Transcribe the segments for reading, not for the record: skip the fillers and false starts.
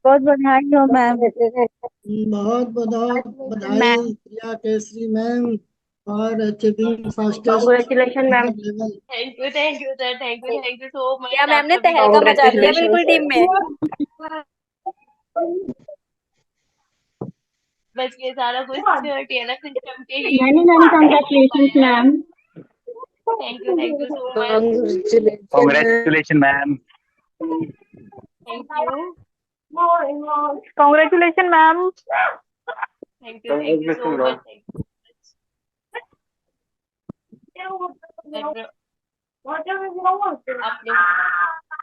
बहुत बधाई हो मैम। बहुत बहुत बधाई ma'am, Priya Kesari ma'am for achieving fastest congratulation ma'am. Level. Thank you sir, thank you सो क्या मच। मैम आप ने सभी का तहलका मचा दिया कॉन्ग्रेचुलेशन बिल्कुल टीम में। बस ये सारा कुछ टीएलएफ सिस्टम के ही मैनी मैनी हो कॉन्ग्रेचुलेशन पाया। Ma'am. Thank you so much. Congratulations, ma'am. Thank you. Congratulation ma'am. Thank you so much, thank you so much. और आप लोग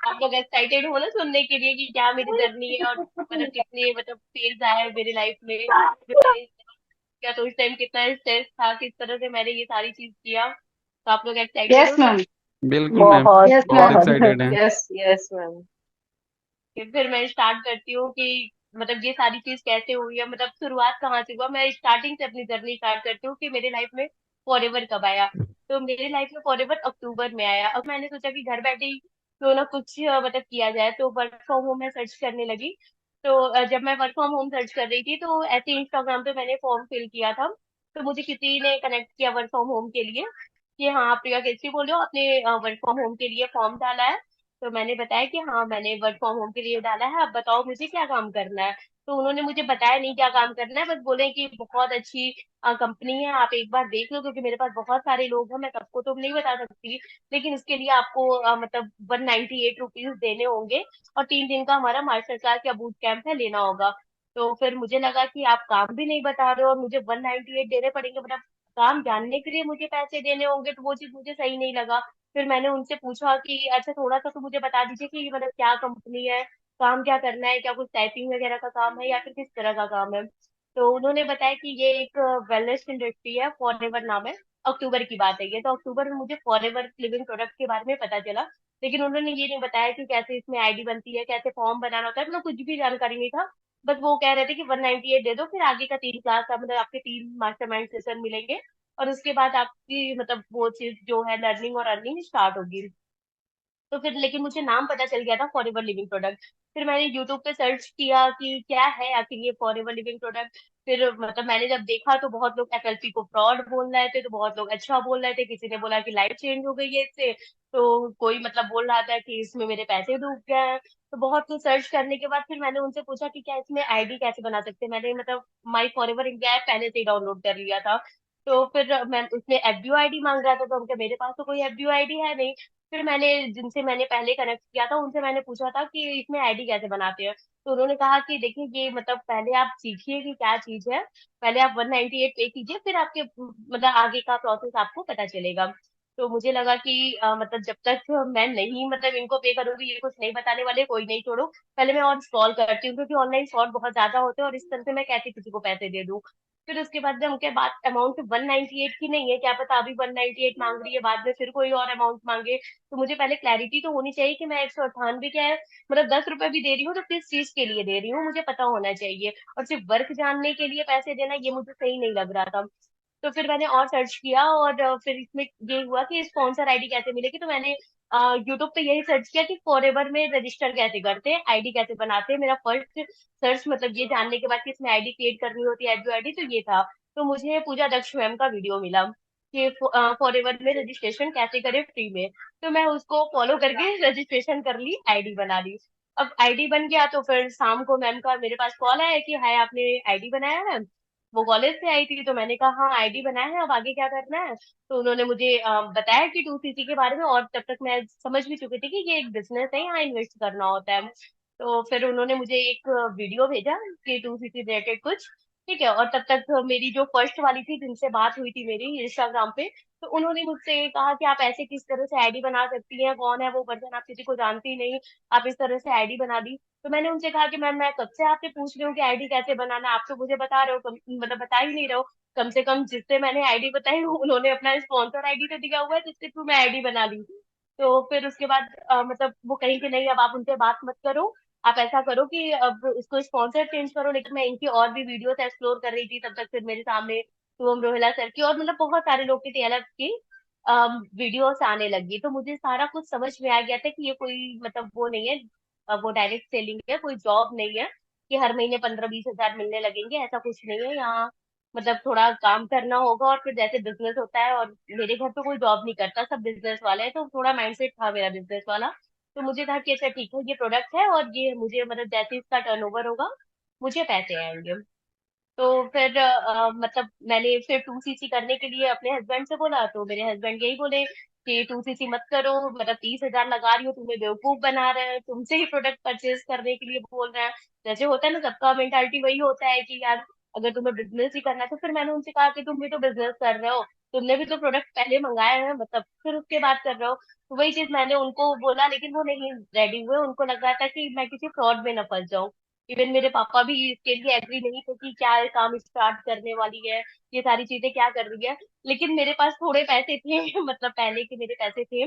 आप लोग एक्साइटेड हो ना सुनने के लिए कि क्या मेरी जर्नी है, और मतलब कितने मतलब फेज आया है मेरी लाइफ में जो मैंने किया, तो उस टाइम कितना स्ट्रेस था, किस तरह से मैंने ये सारी चीज किया। तो आप लोग एक्साइटेड यस हो मैम। सब। बिल्कुल मैम। बहुत यस बहुत मैम। एक्साइटेड हैं। Yes yes ma'am. फिर मैं स्टार्ट करती हूँ कि मतलब ये सारी चीज कैसे हुई है, मतलब शुरुआत कहाँ से हुआ। मैं स्टार्टिंग से अपनी जर्नी स्टार्ट करती हूँ कि मेरे लाइफ में फॉरएवर कब आया। तो मेरे लाइफ में फॉरएवर अक्टूबर में आया। अब मैंने सोचा कि घर बैठे ही क्यों ना कुछ मतलब किया जाए, तो वर्क फ्रॉम होम मैं सर्च करने लगी। तो जब मैं वर्क फ्रॉम होम सर्च कर रही थी तो ऐसे इंस्टाग्राम पे मैंने फॉर्म फिल किया था। तो मुझे किसी ने कनेक्ट किया वर्क फ्रॉम होम के लिए कि हाँ आप प्रिया कैसी बोल रहे हो, आपने वर्क फ्रॉम होम के लिए फॉर्म डाला है। तो मैंने बताया कि हाँ मैंने वर्क फ्रॉम होम के लिए डाला है, अब बताओ मुझे क्या काम करना है। तो उन्होंने मुझे बताया नहीं क्या काम करना है, बस बोले कि बहुत अच्छी कंपनी है, आप एक बार देख लो, क्योंकि मेरे पास बहुत सारे लोग हैं, मैं सबको तो नहीं बता सकती। लेकिन इसके लिए आपको मतलब 198 रुपीज देने होंगे, और 3 दिन का हमारा मास्टर क्लास या बूट कैंप है, लेना होगा। तो फिर मुझे लगा कि आप काम भी नहीं बता रहे हो और मुझे 198 देने पड़ेंगे, मतलब काम जानने के लिए मुझे पैसे देने होंगे, तो वो चीज मुझे सही नहीं लगा। फिर मैंने उनसे पूछा कि अच्छा थोड़ा सा तो मुझे बता दीजिए कि मतलब क्या कंपनी है, काम क्या करना है, क्या कुछ टाइपिंग वगैरह का काम है या फिर किस तरह का काम है। तो उन्होंने बताया कि ये एक वेलनेस इंडस्ट्री है, फॉरएवर नाम है। अक्टूबर की बात है ये, तो अक्टूबर में मुझे फॉरएवर लिविंग प्रोडक्ट के बारे में पता चला। लेकिन उन्होंने ये नहीं बताया कि कैसे इसमें आईडी बनती है, कैसे फॉर्म बनाना होता है, मतलब कुछ भी जानकारी नहीं था। बस वो कह रहे थे कि 198 दे दो, फिर आगे का 3 क्लास का मतलब आपके 3 मास्टरमाइंड सेशन मिलेंगे, और उसके बाद आपकी मतलब वो चीज जो है लर्निंग और अर्निंग स्टार्ट होगी। तो फिर लेकिन मुझे नाम पता चल गया था फॉरएवर लिविंग प्रोडक्ट। फिर मैंने यूट्यूब पे सर्च किया कि क्या है आखिर ये फॉरएवर लिविंग प्रोडक्ट। फिर मतलब मैंने जब देखा तो बहुत लोग एफएलपी को फ्रॉड बोल रहे थे, तो बहुत लोग अच्छा बोल रहे थे, किसी ने बोला कि लाइफ चेंज हो गई है इससे, तो कोई मतलब बोल रहा था कि इसमें मेरे पैसे डूब गए हैं। तो बहुत कुछ सर्च करने के बाद फिर मैंने उनसे पूछा कि क्या इसमें आईडी कैसे बना सकते हैं। मैंने मतलब माई फॉरएवर इंडिया ऐप पहले से ही डाउनलोड कर लिया था। तो फिर मैं उसमें एफबीओ आईडी मांग रहा था, तो उनके मेरे पास तो कोई एफबीओ आईडी है नहीं। फिर मैंने जिनसे मैंने पहले कनेक्ट किया था उनसे मैंने पूछा था कि इसमें आईडी कैसे बनाते हैं। तो उन्होंने कहा कि देखिए ये मतलब पहले आप सीखिए कि क्या चीज है, पहले आप 198 पे कीजिए, फिर आपके मतलब आगे का प्रोसेस आपको पता चलेगा। तो मुझे लगा कि मतलब जब तक मैं नहीं मतलब इनको पे करूंगी, ये कुछ नहीं बताने वाले, कोई नहीं, छोड़ो पहले मैं और स्क्रॉल करती हूँ, क्योंकि ऑनलाइन फ्रॉड बहुत ज्यादा होते हैं और इस तरह से मैं कैसे किसी को पैसे दे दूँ। फिर उसके बाद जब उनके बाद अमाउंट 198 की नहीं है, क्या पता अभी 198 मांग रही है, बाद में फिर कोई और अमाउंट मांगे। तो मुझे पहले क्लैरिटी तो होनी चाहिए कि मैं 198 क्या है, मतलब 10 रुपए भी दे रही हूँ तो किस चीज के लिए दे रही हूँ, मुझे पता होना चाहिए। और सिर्फ वर्क जानने के लिए पैसे देना ये मुझे सही नहीं लग रहा था। तो फिर मैंने और सर्च किया, और फिर इसमें ये हुआ कि स्पॉन्सर आईडी कैसे मिलेगी। तो मैंने यूट्यूब पे यही सर्च किया कि फॉरएवर में रजिस्टर कैसे करते हैं, आईडी कैसे बनाते हैं। मेरा फर्स्ट सर्च मतलब ये जानने के बाद कि इसमें आईडी क्रिएट करनी होती है, एडब्ल्यू आईडी, तो ये था। तो मुझे पूजा दक्ष मैम का वीडियो मिला कि फॉरएवर में रजिस्ट्रेशन कैसे करें फ्री में। तो मैं उसको फॉलो करके रजिस्ट्रेशन कर ली, आईडी बना ली। अब आईडी बन गया तो फिर शाम को मैम का मेरे पास कॉल आया कि हाय आपने आईडी बनाया है। वो कॉलेज से आई थी, तो मैंने कहा हाँ आईडी बनाया है, अब आगे क्या करना है। तो उन्होंने मुझे बताया कि 2सीसी के बारे में, और तब तक मैं समझ भी चुकी थी कि ये एक बिजनेस है, यहाँ इन्वेस्ट करना होता है। तो फिर उन्होंने मुझे एक वीडियो भेजा कि 2सीसी रिलेटेड कुछ, ठीक है। और तब तक मेरी जो फर्स्ट वाली थी जिनसे बात हुई थी मेरी इंस्टाग्राम पे, तो उन्होंने मुझसे कहा कि आप ऐसे किस तरह से आईडी बना सकती हैं, कौन है वो पर्सन, आप किसी को जानती नहीं, आप इस तरह से आईडी बना दी। तो मैंने उनसे कहा कि मैम मैं कब से आपसे पूछ रही हूँ कि आईडी कैसे बनाना है, आप तो मुझे बता रहे हो, मतलब बता ही नहीं रहे हो। कम से कम जिससे मैंने आईडी बताई उन्होंने अपना स्पॉन्सर आईडी तो दिया हुआ है, जिसके थ्रू मैं आईडी बना ली। तो फिर उसके बाद मतलब वो कहीं कि नहीं अब आप उनसे बात मत करो, आप ऐसा करो कि अब इसको स्पॉन्सर चेंज करो। लेकिन मैं इनकी और भी वीडियोस एक्सप्लोर कर रही थी तब तक, फिर मेरे सामने शुभम रोहिला सर की और मतलब बहुत सारे लोग की टीएलएफ की वीडियोस आने लगी। तो मुझे सारा कुछ समझ में आ गया था कि ये कोई मतलब वो नहीं है, वो डायरेक्ट सेलिंग है, कोई जॉब नहीं है। कि हर महीने 15-20 हजार मिलने लगेंगे, ऐसा कुछ नहीं है यहाँ। मतलब थोड़ा काम करना होगा और फिर जैसे बिजनेस होता है, और मेरे घर पे कोई जॉब नहीं करता, सब बिजनेस वाले हैं, तो थोड़ा माइंडसेट था मेरा बिजनेस वाला। तो मुझे था कि अच्छा ठीक है, ये प्रोडक्ट है और ये मुझे मतलब जैसे इसका टर्नओवर होगा मुझे पैसे आएंगे। तो फिर मतलब मैंने फिर 2cc करने के लिए अपने हस्बैंड से बोला, तो मेरे हस्बैंड यही बोले कि 2cc मत करो, मतलब 30 हजार लगा रही हो, तुम्हें बेवकूफ बना रहे हैं, तुमसे ही प्रोडक्ट परचेज करने के लिए बोल रहे हैं। जैसे होता है ना, सबका मेंटालिटी वही होता है कि यार अगर तुम्हें बिजनेस ही करना है। तो फिर मैंने उनसे कहा कि तुम भी तो बिजनेस कर रहे हो, तुमने भी तो प्रोडक्ट पहले मंगाए हैं, मतलब फिर उसके बाद कर रहे हो। तो वही चीज मैंने उनको बोला, लेकिन वो नहीं रेडी हुए, उनको लग रहा था कि मैं किसी फ्रॉड में न फंस जाऊं। इवन मेरे पापा भी इसके लिए एग्री नहीं थे कि क्या ये काम स्टार्ट करने वाली है, ये सारी चीजें क्या कर रही है। लेकिन मेरे पास थोड़े पैसे थे मतलब पहले के मेरे पैसे थे।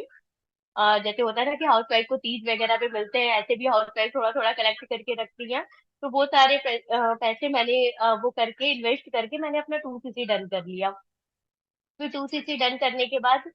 जैसे होता है ना कि हाउस वाइफ को तीज वगैरह पे मिलते हैं, ऐसे भी हाउस वाइफ थोड़ा थोड़ा कलेक्ट करके रखती है। तो वो सारे पैसे मैंने वो करके इन्वेस्ट करके मैंने अपना 2cc डन कर लिया। फिर 2cc डन करने के बाद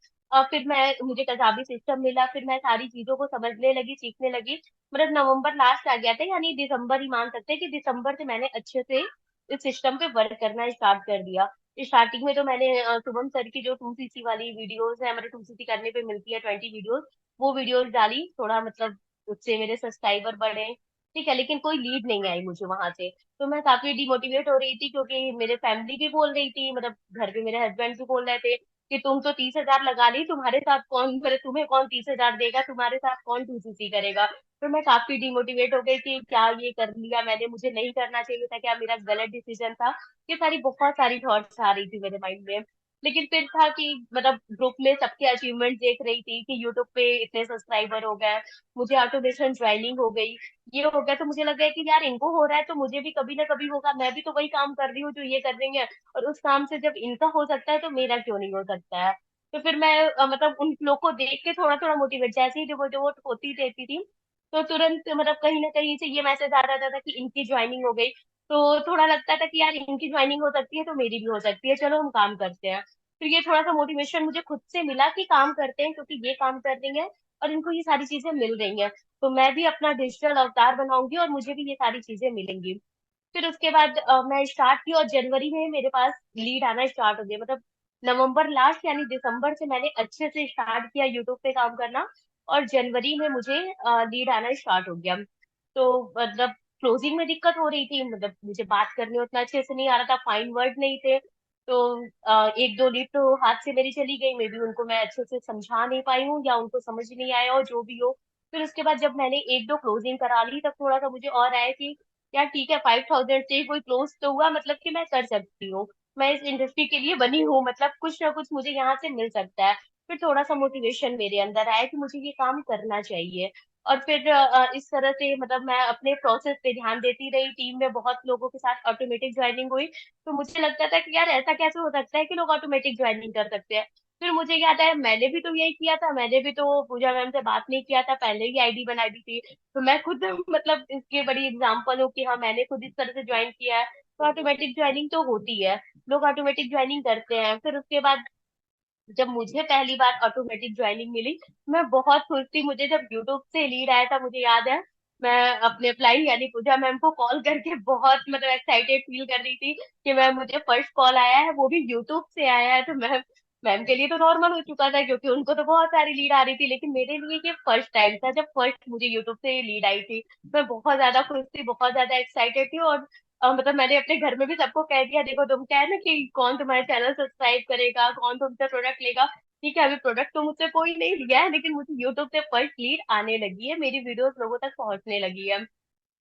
फिर मैं मुझे कजाबी सिस्टम मिला, फिर मैं सारी चीजों को समझने लगी, सीखने लगी। मतलब नवंबर लास्ट आ गया था, यानी दिसंबर ही मान सकते हैं कि दिसंबर से मैंने अच्छे से इस सिस्टम पे वर्क करना स्टार्ट कर दिया। स्टार्टिंग में तो मैंने शुभम सर की जो 2cc वाली वीडियोस है, मतलब 2cc करने पे मिलती है 20 वीडियोस, वो वीडियोस डाली, थोड़ा मतलब उससे मेरे सब्सक्राइबर बढ़े। ठीक है, लेकिन कोई लीड नहीं आई मुझे वहां से। तो मैं काफी डिमोटिवेट हो रही थी, क्योंकि मेरे फैमिली भी बोल रही थी, मतलब घर पे मेरे हस्बैंड भी बोल रहे थे कि तुम तो 30 हजार लगा ली, तुम्हारे साथ कौन, मतलब तुम्हें कौन 30 हजार देगा, तुम्हारे साथ कौन 2cc करेगा। तो मैं काफी डिमोटिवेट हो गई कि क्या ये कर लिया मैंने, मुझे नहीं करना चाहिए था, क्या मेरा गलत डिसीजन था। ये सारी बहुत सारी थॉट्स आ रही थी मेरे माइंड में। लेकिन फिर था कि मतलब ग्रुप में सबके अचीवमेंट देख रही थी कि यूट्यूब पे इतने सब्सक्राइबर हो गए, मुझे ऑटोमेशन ज्वाइनिंग हो गई, ये हो गया। तो मुझे लग गया कि यार इनको हो रहा है तो मुझे भी कभी ना कभी होगा, मैं भी तो वही काम कर रही हूँ जो ये कर रही है, और उस काम से जब इनका हो सकता है तो मेरा क्यों नहीं हो सकता है। तो फिर मैं मतलब उन लोग को देख के थोड़ा थोड़ा मोटिवेट, जैसे ही डिमोटिवेट होती रहती थी, तो तुरंत मतलब कहीं ना कहीं से ये मैसेज आ रहा था कि इनकी ज्वाइनिंग हो गई। तो थोड़ा लगता था कि यार इनकी ज्वाइनिंग हो सकती है तो मेरी भी हो सकती है, चलो हम काम करते हैं। तो ये थोड़ा सा मोटिवेशन मुझे खुद से मिला कि काम करते हैं, क्योंकि ये काम कर रही है और इनको ये सारी चीजें मिल रही हैं, तो मैं भी अपना डिजिटल अवतार बनाऊंगी और मुझे भी ये सारी चीजें मिलेंगी। फिर उसके बाद मैं स्टार्ट की, और जनवरी में मेरे पास लीड आना स्टार्ट हो गया। मतलब नवंबर लास्ट यानी दिसंबर से मैंने अच्छे से स्टार्ट किया यूट्यूब पे काम करना, और जनवरी में मुझे लीड आना स्टार्ट हो गया। तो मतलब क्लोजिंग में दिक्कत हो रही थी, मतलब मुझे बात करने उतना अच्छे से नहीं आ रहा था, फाइन वर्ड नहीं थे। तो एक दो लीड तो हाथ से मेरी चली गई, मे बी उनको मैं अच्छे से समझा नहीं पाई हूँ या उनको समझ नहीं आया हो, जो भी हो। फिर उसके बाद जब मैंने एक दो क्लोजिंग करा ली, तब थोड़ा सा मुझे और आया कि यार ठीक है, 5,000 से ही कोई क्लोज तो हुआ, मतलब कि मैं कर सकती हूँ, मैं इस इंडस्ट्री के लिए बनी हूँ, मतलब कुछ ना कुछ मुझे यहाँ से मिल सकता है। फिर थोड़ा सा मोटिवेशन मेरे अंदर आया कि मुझे ये काम करना चाहिए। और फिर इस तरह से मतलब मैं अपने प्रोसेस पे ध्यान देती रही, टीम में बहुत लोगों के साथ ऑटोमेटिक ज्वाइनिंग हुई। तो मुझे लगता था कि यार ऐसा कैसे हो सकता है कि लोग ऑटोमेटिक ज्वाइनिंग कर सकते हैं। फिर मुझे याद आया, मैंने भी तो यही किया था, मैंने भी तो पूजा मैम से बात नहीं किया था, पहले ही आईडी बना दी थी। तो मैं खुद मतलब इसकी बड़ी एग्जांपल हूँ कि हाँ मैंने खुद इस तरह से ज्वाइन किया है। तो ऑटोमेटिक ज्वाइनिंग तो होती है, लोग ऑटोमेटिक ज्वाइनिंग करते हैं। फिर उसके बाद जब मुझे पहली बार ऑटोमेटिक ज्वाइनिंग मिली, मैं बहुत खुश थी। मुझे जब यूट्यूब से लीड आया था, मुझे याद है, मैं अपने अप्लाई यानी पूजा मैम को कॉल करके बहुत मतलब एक्साइटेड फील कर रही थी कि मैम मुझे फर्स्ट कॉल आया है, वो भी यूट्यूब से आया है। तो मैम मैम के लिए तो नॉर्मल हो चुका था क्योंकि उनको तो बहुत सारी लीड आ रही थी, लेकिन मेरे लिए ये फर्स्ट टाइम था जब फर्स्ट मुझे यूट्यूब से लीड आई थी। मैं बहुत ज्यादा खुश थी, बहुत ज्यादा एक्साइटेड थी। और मतलब मैंने अपने घर में भी सबको कह दिया, देखो तुम कह ना कि कौन तुम्हारे चैनल सब्सक्राइब करेगा, कौन तुमसे प्रोडक्ट लेगा। ठीक है, अभी प्रोडक्ट तो मुझसे कोई नहीं लिया है, लेकिन मुझे यूट्यूब से फर्स्ट लीड आने लगी है, मेरी वीडियोस लोगों तक पहुंचने लगी है।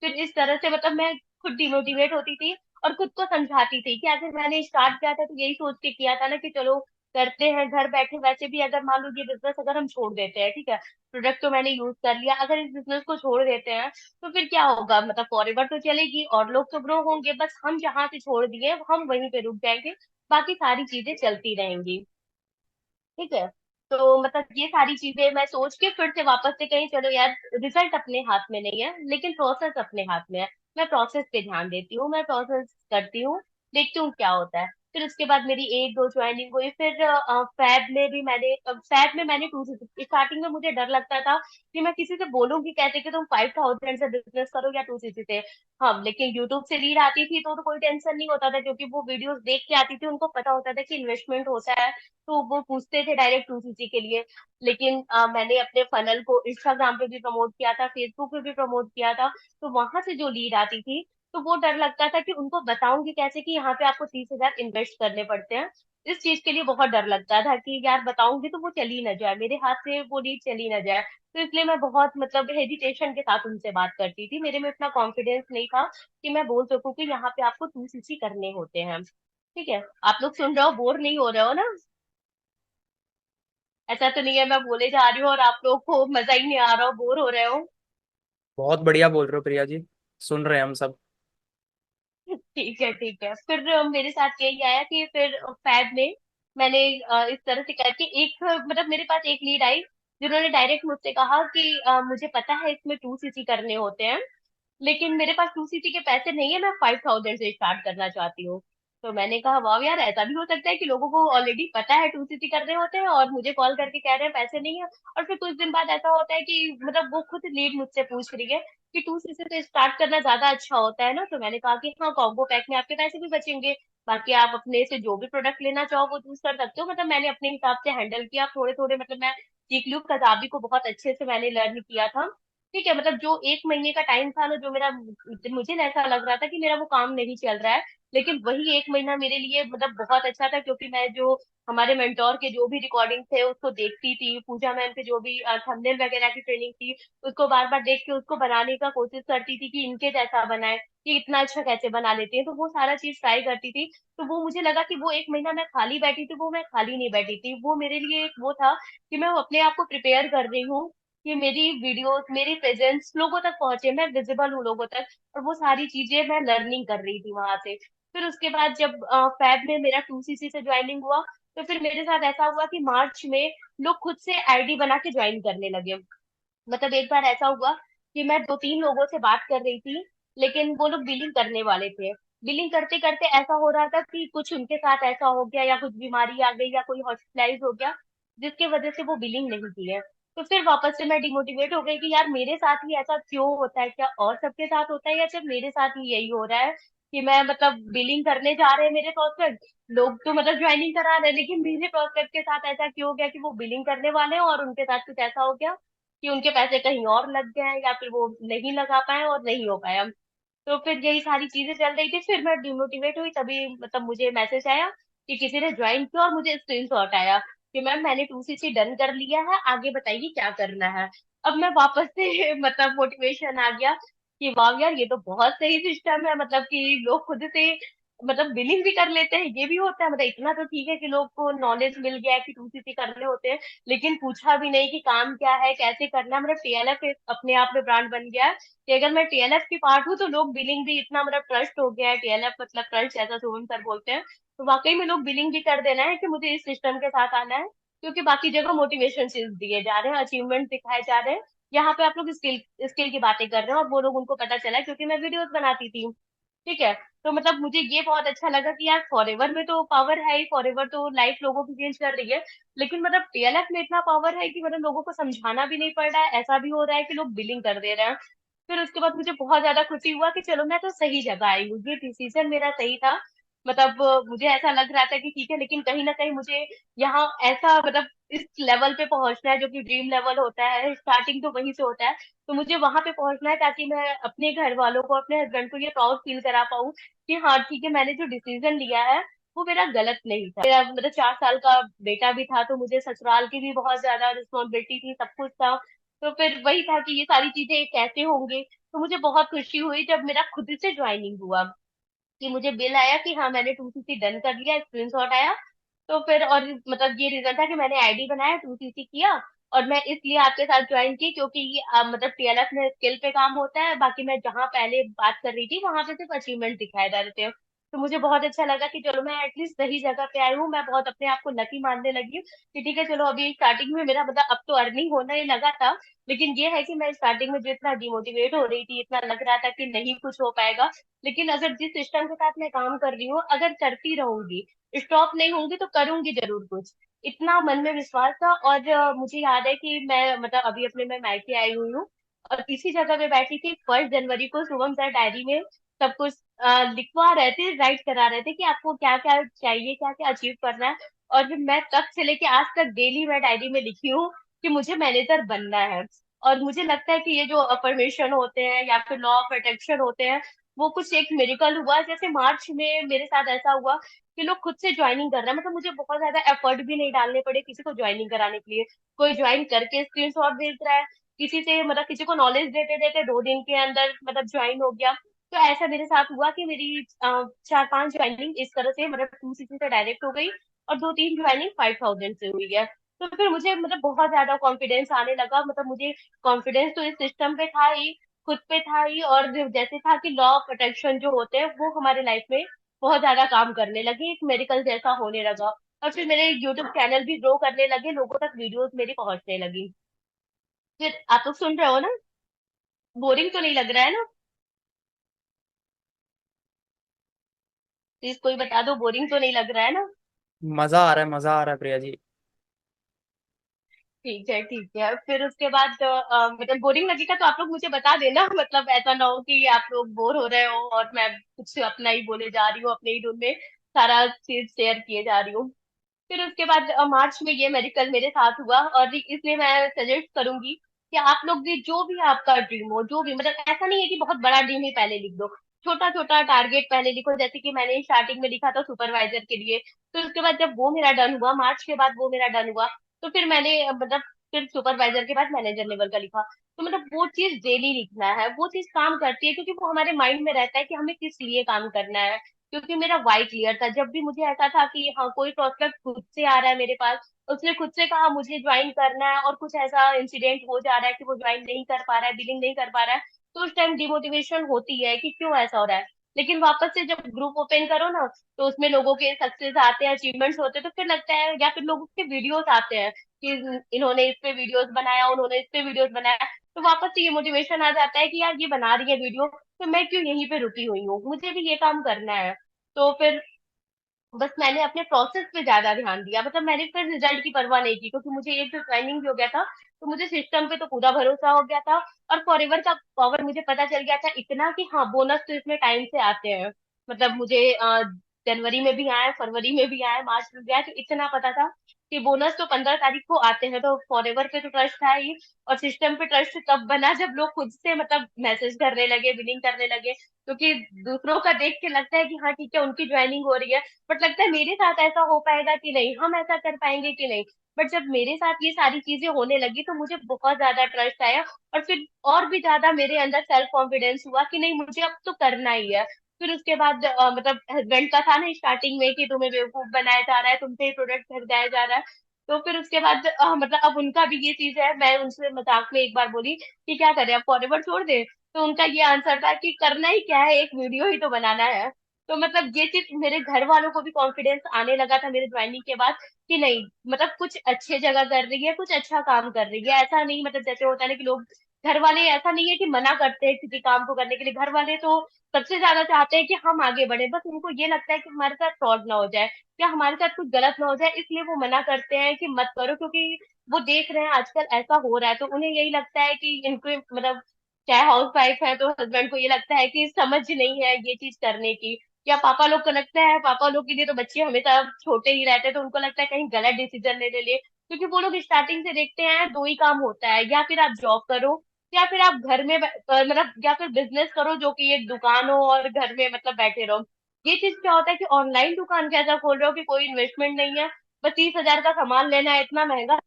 फिर इस तरह से मतलब मैं खुद डिमोटिवेट होती थी और खुद को समझाती थी कि अगर मैंने स्टार्ट किया था तो यही सोच के किया था ना कि चलो करते हैं घर बैठे। वैसे भी अगर मान लो ये बिजनेस अगर हम छोड़ देते हैं, ठीक है, प्रोडक्ट तो मैंने यूज कर लिया, अगर इस बिजनेस को छोड़ देते हैं तो फिर क्या होगा, मतलब फॉरएवर तो चलेगी और लोग तो ग्रो होंगे, बस हम जहाँ से छोड़ दिए हम वहीं पे रुक जाएंगे, बाकी सारी चीजें चलती रहेंगी। ठीक है, तो मतलब ये सारी चीजें मैं सोच के फिर से वापस से कहीं, चलो यार रिजल्ट अपने हाथ में नहीं है लेकिन प्रोसेस अपने हाथ में है, मैं प्रोसेस पे ध्यान देती हूँ, मैं प्रोसेस करती हूँ। देखती हूँ क्या होता है। फिर उसके बाद मेरी एक दो ज्वाइनिंग हुई। फिर फैब में मैंने 2 CC। स्टार्टिंग में मुझे डर लगता था कि मैं किसी से बोलूंगी कैसे कि तुम 5,000 से बिजनेस करो या 2 CC से। हाँ, लेकिन यूट्यूब से लीड आती थी तो कोई टेंशन नहीं होता था, क्योंकि वो वीडियोस देख के आती थी, उनको पता होता था कि इन्वेस्टमेंट होता है, तो वो पूछते थे डायरेक्ट 2 CC के लिए। लेकिन मैंने अपने फनल को इंस्टाग्राम पे भी प्रमोट किया था, फेसबुक पे भी प्रमोट किया था, तो वहां से जो लीड आती थी, तो वो डर लगता था कि उनको बताऊंगी कैसे कि यहाँ पे आपको 30,000 इन्वेस्ट करने पड़ते हैं। इस चीज के लिए बहुत डर लगता था कि यार बताऊंगी तो वो चली ना जाए, मेरे हाथ से वो लीड चली ना जाए। तो इसलिए मैं बहुत मतलब हेजिटेशन के साथ उनसे बात करती थी, मेरे में इतना कॉन्फिडेंस नहीं था कि मैं बोल सकूं कि यहाँ पे आपको 2 CC करने होते हैं। ठीक है, आप लोग सुन रहे हो, बोर नहीं हो रहे हो ना? ऐसा तो नहीं है मैं बोले जा रही हूँ और आप लोग को मजा ही नहीं आ रहा हो, बोर हो रहे हो? बहुत बढ़िया बोल रहे हो प्रिया जी, सुन रहे हैं हम सब। ठीक है ठीक है। फिर मेरे साथ यही आया कि फिर फैब में मैंने इस तरह से करके एक मतलब मेरे पास एक लीड आई, जिन्होंने डायरेक्ट मुझसे कहा कि मुझे पता है इसमें 2 CC करने होते हैं, लेकिन मेरे पास 2 CC के पैसे नहीं है, मैं 5,000 से स्टार्ट करना चाहती हूँ। तो मैंने कहा वाह यार, ऐसा भी हो सकता है कि लोगों को ऑलरेडी पता है 2 CC करने होते हैं और मुझे कॉल करके कह रहे हैं पैसे नहीं है। और फिर कुछ दिन बाद ऐसा होता है कि मतलब वो खुद लीड मुझसे पूछ रही है कि 2 CC से स्टार्ट करना ज्यादा अच्छा होता है ना। तो मैंने कहा कि हाँ, कॉम्बो पैक में आपके पैसे भी बचेंगे, बाकी आप अपने से जो भी प्रोडक्ट लेना चाहो वो चूज कर सकते हो। मतलब मैंने अपने हिसाब से हैंडल किया थोड़े थोड़े, मतलब मैं सीख लूँ, कजाबी को बहुत अच्छे से मैंने लर्न किया था। ठीक है, मतलब जो 1 महीने का टाइम था ना, जो मेरा मुझे ना ऐसा लग रहा था कि मेरा वो काम नहीं चल रहा है, लेकिन वही 1 महीना मेरे लिए मतलब बहुत अच्छा था, क्योंकि मैं जो हमारे मेंटोर के जो भी रिकॉर्डिंग थे उसको देखती थी, पूजा मैम के जो भी थंबनेल वगैरह की ट्रेनिंग थी उसको बार बार देख के उसको बनाने का कोशिश करती थी कि इनके जैसा बनाए, कि इतना अच्छा कैसे बना लेते हैं, तो वो सारा चीज ट्राई करती थी। तो वो मुझे लगा कि वो 1 महीना मैं खाली बैठी थी, वो मैं खाली नहीं बैठी थी, वो मेरे लिए एक वो था कि मैं अपने आप को प्रिपेयर कर रही हूँ कि मेरी वीडियोस, मेरी प्रेजेंस लोगों तक पहुंचे, मैं विजिबल हूँ लोगों तक। और वो सारी चीजें मैं लर्निंग कर रही थी वहां से। फिर उसके बाद जब फैब में मेरा 2 CC से ज्वाइनिंग हुआ, तो फिर मेरे साथ ऐसा हुआ कि मार्च में लोग खुद से आईडी बना के ज्वाइन करने लगे। मतलब एक बार ऐसा हुआ कि मैं दो तीन लोगों से बात कर रही थी, लेकिन वो लोग बिलिंग करने वाले थे। बिलिंग करते करते ऐसा हो रहा था कि कुछ उनके साथ ऐसा हो गया या कुछ बीमारी आ गई या कोई हॉस्पिटलाइज हो गया, जिसकी वजह से वो बिलिंग नहीं किए। तो फिर वापस से मैं डिमोटिवेट हो गई कि यार मेरे साथ ही ऐसा क्यों होता है, क्या और सबके साथ होता है या सिर्फ मेरे साथ ही यही हो रहा है कि मैं मतलब बिलिंग करने जा रहे हैं मेरे प्रोस्पेक्ट, लोग तो मतलब ज्वाइनिंग करा रहे हैं, लेकिन मेरे प्रोस्पेक्ट के साथ ऐसा क्यों हो गया कि वो बिलिंग करने वाले हैं और उनके साथ कुछ ऐसा हो गया कि उनके पैसे कहीं और लग गए हैं या फिर वो नहीं लगा पाए और नहीं हो पाया। तो फिर यही सारी चीजें चल रही थी। फिर मैं डिमोटिवेट हुई, तभी मतलब मुझे मैसेज आया कि किसी ने ज्वाइन किया और मुझे स्क्रीनशॉट आया कि मैम मैंने 2 CC डन कर लिया है, आगे बताइए क्या करना है। अब मैं वापस से मतलब मोटिवेशन आ गया कि वाह यार, ये तो बहुत सही सिस्टम है, मतलब कि लोग खुद से मतलब बिलिंग भी कर लेते हैं, ये भी होता है। मतलब इतना तो ठीक है कि लोग को नॉलेज मिल गया है कि 2 CC करने होते हैं, लेकिन पूछा भी नहीं कि काम क्या है, कैसे करना है। मतलब टीएलएफ अपने आप में ब्रांड बन गया है कि अगर मैं टीएलएफ की पार्ट हूँ तो लोग बिलिंग भी इतना मतलब ट्रस्ट हो गया है, टीएलएफ मतलब ट्रस्ट, ऐसा शुभम सर बोलते हैं। तो वाकई में लोग बिलिंग भी कर देना है कि मुझे इस सिस्टम के साथ आना है, क्योंकि बाकी जगह मोटिवेशन दिए जा रहे हैं, अचीवमेंट दिखाए जा रहे हैं। यहाँ पे आप लोग स्किल स्किल की बातें कर रहे हैं और वो लोग, उनको पता चला क्योंकि मैं वीडियोस बनाती थी। ठीक है, तो मतलब मुझे ये बहुत अच्छा लगा कि यार फॉरएवर में तो पावर है ही, फॉरएवर तो लाइफ लोगों की चेंज कर रही है, लेकिन मतलब टीएलएफ में इतना पावर है कि मतलब लोगों को समझाना भी नहीं पड़ रहा है, ऐसा भी हो रहा है कि लोग बिलिंग कर दे रहे हैं। फिर उसके बाद मुझे बहुत ज्यादा खुशी हुआ कि चलो मैं तो सही जगह आई हूँ, ये डिसीजन मेरा सही था। मतलब मुझे ऐसा लग रहा था कि ठीक है, लेकिन कहीं ना कहीं मुझे यहाँ ऐसा मतलब इस लेवल पे पहुंचना है जो कि ड्रीम लेवल होता है, स्टार्टिंग तो वहीं से होता है। तो मुझे वहां पे पहुंचना है ताकि मैं अपने घर वालों को, अपने हस्बैंड को ये प्राउड फील करा पाऊँ कि हाँ ठीक है, मैंने जो डिसीजन लिया है वो मेरा गलत नहीं था। मेरा मतलब 4 साल का बेटा भी था, तो मुझे ससुराल की भी बहुत ज्यादा रिस्पॉन्सिबिलिटी थी, सब कुछ था। तो फिर वही था कि ये सारी चीजें कैसे होंगी। तो मुझे बहुत खुशी हुई जब मेरा खुद से ज्वाइनिंग हुआ, कि मुझे बिल आया कि हाँ मैंने 2 CC डन कर लिया, स्क्रीनशॉट आया। तो फिर और मतलब ये रीजन था कि मैंने आईडी बनाया, 2 CC किया, और मैं इसलिए आपके साथ ज्वाइन की क्योंकि ये मतलब टीएलएफ में स्किल पे काम होता है, बाकी मैं जहाँ पहले बात कर रही थी वहां पे सिर्फ अचीवमेंट दिखाए जा रहे थे। तो मुझे बहुत अच्छा लगा कि चलो मैं एटलीस्ट सही जगह पे आई हूँ। मैं बहुत अपने आप को लकी मानने लगी हूँ कि ठीक है चलो, अभी स्टार्टिंग में मेरा मतलब अब तो अर्निंग होना ही लगा था, लेकिन ये है कि मैं स्टार्टिंग में जो इतना डिमोटिवेट हो रही थी, इतना लग रहा था कि नहीं कुछ हो पाएगा, लेकिन अगर जिस सिस्टम के साथ मैं काम कर रही हूँ, अगर करती रहूंगी, स्टॉप नहीं होंगी, तो करूंगी जरूर कुछ, इतना मन में विश्वास था। और मुझे याद है कि मैं मतलब अभी अपने मैं मायके आई हुई हूँ, और इसी जगह पे बैठी थी 1 जनवरी को। शुभम सर डायरी में सब कुछ लिखवा रहे थे, राइट करा रहे थे कि आपको क्या क्या चाहिए, क्या क्या अचीव करना है। और फिर मैं तब से लेके आज तक डेली मैं डायरी में लिखी हूँ कि मुझे मैनेजर बनना है। और मुझे लगता है कि ये जो अफर्मेशन होते हैं या फिर लॉ ऑफ अट्रैक्शन होते हैं, वो कुछ एक मिरेकल हुआ। जैसे मार्च में मेरे साथ ऐसा हुआ कि लोग खुद से ज्वाइनिंग कर रहे हैं, मतलब मुझे बहुत ज्यादा एफर्ट भी नहीं डालने पड़े किसी को ज्वाइनिंग कराने के लिए। कोई ज्वाइन करके स्क्रीनशॉट भेज रहा है, किसी से मतलब किसी को नॉलेज देते देते 2 दिन के अंदर मतलब ज्वाइन हो गया। तो ऐसा मेरे साथ हुआ कि मेरी 4-5 ज्वाइनिंग इस तरह से मतलब 260 से डायरेक्ट हो गई, और 2-3 ज्वाइनिंग 5000 से हुई है। तो फिर मुझे मतलब बहुत ज्यादा कॉन्फिडेंस आने लगा। मतलब मुझे कॉन्फिडेंस तो इस सिस्टम पे था ही, खुद पे था ही, और जैसे था कि लॉ ऑफ अट्रैक्शन जो होते हैं वो हमारे लाइफ में बहुत ज्यादा काम करने लगे, एक मेडिकल जैसा होने लगा। और फिर मेरे यूट्यूब चैनल भी ग्रो करने लगे, लोगों तक वीडियोस मेरी पहुंचने लगी। फिर आप लोग सुन रहे हो ना? बोरिंग तो नहीं लग रहा है ना? प्लीज कोई बता दो, बोरिंग तो नहीं लग रहा है ना? मजा आ रहा है, मजा आ रहा है प्रिया जी। ठीक है ठीक है। फिर उसके बाद मतलब बोरिंग लगेगा तो आप लोग मुझे बता देना मतलब ऐसा ना हो कि आप लोग बोर हो रहे हो और मैं कुछ अपना ही बोले जा रही हूँ, अपने ही धुन में सारा चीज शेयर किए जा रही हूँ। फिर उसके बाद मार्च में ये मेडिकल मेरे साथ हुआ, और इसलिए मैं सजेस्ट करूंगी कि आप लोग भी जो भी आपका ड्रीम हो, जो भी मतलब ऐसा नहीं है कि बहुत बड़ा ड्रीम ही पहले लिख दो, छोटा छोटा टारगेट पहले लिखो। जैसे कि मैंने स्टार्टिंग में लिखा था सुपरवाइजर के लिए, तो उसके बाद जब वो मेरा डन हुआ, मार्च के बाद वो मेरा डन हुआ, तो फिर मैंने मतलब फिर सुपरवाइजर के बाद मैनेजर लेवल का लिखा। तो मतलब वो चीज डेली लिखना है, वो चीज काम करती है, क्योंकि वो हमारे माइंड में रहता है कि हमें किस लिए काम करना है। क्योंकि मेरा वाई क्लियर था, जब भी मुझे ऐसा था कि हाँ कोई प्रोस्पेक्ट खुद से आ रहा है मेरे पास, उसने खुद से कहा मुझे ज्वाइन करना है, और कुछ ऐसा इंसिडेंट हो जा रहा है कि वो ज्वाइन नहीं कर पा रहा है, बिलिंग नहीं कर पा रहा है, तो उस टाइम डिमोटिवेशन होती है कि क्यों ऐसा हो रहा है। लेकिन वापस से जब ग्रुप ओपन करो ना, तो उसमें लोगों के सक्सेस आते हैं, अचीवमेंट्स होते हैं, तो फिर लगता है, या फिर लोगों के वीडियोस आते हैं कि इन्होंने इस पे वीडियोस बनाया, उन्होंने इस पे वीडियोस बनाया, तो वापस से ये मोटिवेशन आ जाता है कि यार ये बना रही है वीडियो, तो मैं क्यों यहीं पे रुकी हुई हूँ, मुझे भी ये काम करना है। तो फिर बस मैंने अपने प्रोसेस पे ज्यादा ध्यान दिया, मतलब मैंने फिर रिजल्ट की परवाह नहीं की, क्योंकि मुझे एक जो ट्रेनिंग भी हो गया था, तो मुझे सिस्टम पे तो पूरा भरोसा हो गया था। और फॉरएवर का पावर मुझे पता चल गया था इतना कि हाँ बोनस तो इसमें टाइम से आते हैं। मतलब मुझे जनवरी में भी आए, फरवरी में भी आए, मार्च में भी आए, तो इतना पता था कि बोनस तो 15 तारीख को आते हैं। तो फॉरएवर पे तो ट्रस्ट था ही, और सिस्टम पे ट्रस्ट तब बना जब लोग खुद से मतलब मैसेज करने लगे, बिलिंग करने लगे। क्योंकि दूसरों का देख के लगता है कि हाँ ठीक है उनकी ज्वाइनिंग हो रही है, बट लगता है मेरे साथ ऐसा हो पाएगा कि नहीं, हम ऐसा कर पाएंगे कि नहीं। बट जब मेरे साथ ये सारी चीजें होने लगी, तो मुझे बहुत ज्यादा ट्रस्ट आया, और फिर और भी ज्यादा मेरे अंदर सेल्फ कॉन्फिडेंस हुआ कि नहीं मुझे अब तो करना ही है। फिर उसके बाद मतलब हस्बैंड का था ना स्टार्टिंग में कि तुम्हें बेवकूफ बनाया जा रहा है, तुमसे ही प्रोडक्ट खरीदाया जा रहा है। तो फिर उसके बाद मतलब अब उनका भी ये चीज है, मैं उनसे मजाक में एक बार बोली कि क्या करें, अब फॉरएवर छोड़ दे। तो उनका ये आंसर था कि करना ही क्या है, एक वीडियो ही तो बनाना है। तो मतलब ये चीज मेरे घर वालों को भी कॉन्फिडेंस आने लगा था मेरे ज्वाइनिंग के बाद कि नहीं मतलब कुछ अच्छे जगह कर रही है, कुछ अच्छा काम कर रही है। ऐसा नहीं मतलब जैसे होता है ना कि लोग घर वाले ऐसा नहीं है कि मना करते हैं किसी काम को करने के लिए, घर वाले तो सबसे ज्यादा चाहते हैं कि हम आगे बढ़े, बस उनको ये लगता है कि हमारे साथ फ्रॉड ना हो जाए या हमारे साथ कुछ गलत ना हो जाए, इसलिए वो मना करते हैं कि मत करो। क्योंकि वो देख रहे हैं आजकल ऐसा हो रहा है, तो उन्हें यही लगता है कि इनको मतलब चाहे हाउस वाइफ है तो हस्बैंड को ये लगता है कि समझ नहीं है ये चीज करने की, या पापा लोग को लगता है, पापा लोग के लिए तो बच्चे हमेशा छोटे ही रहते हैं, तो उनको लगता है कहीं गलत डिसीजन ले ले ले। क्योंकि वो लोग स्टार्टिंग से देखते हैं दो ही काम होता है, या फिर आप जॉब करो, या फिर आप घर में मतलब या फिर बिजनेस करो जो कि एक दुकान हो और घर में मतलब बैठे रहो। ये चीज क्या होता है कि ऑनलाइन दुकान कैसा खोल रहे हो कि कोई इन्वेस्टमेंट नहीं है, बस 30,000 का सामान लेना है, इतना महंगा है।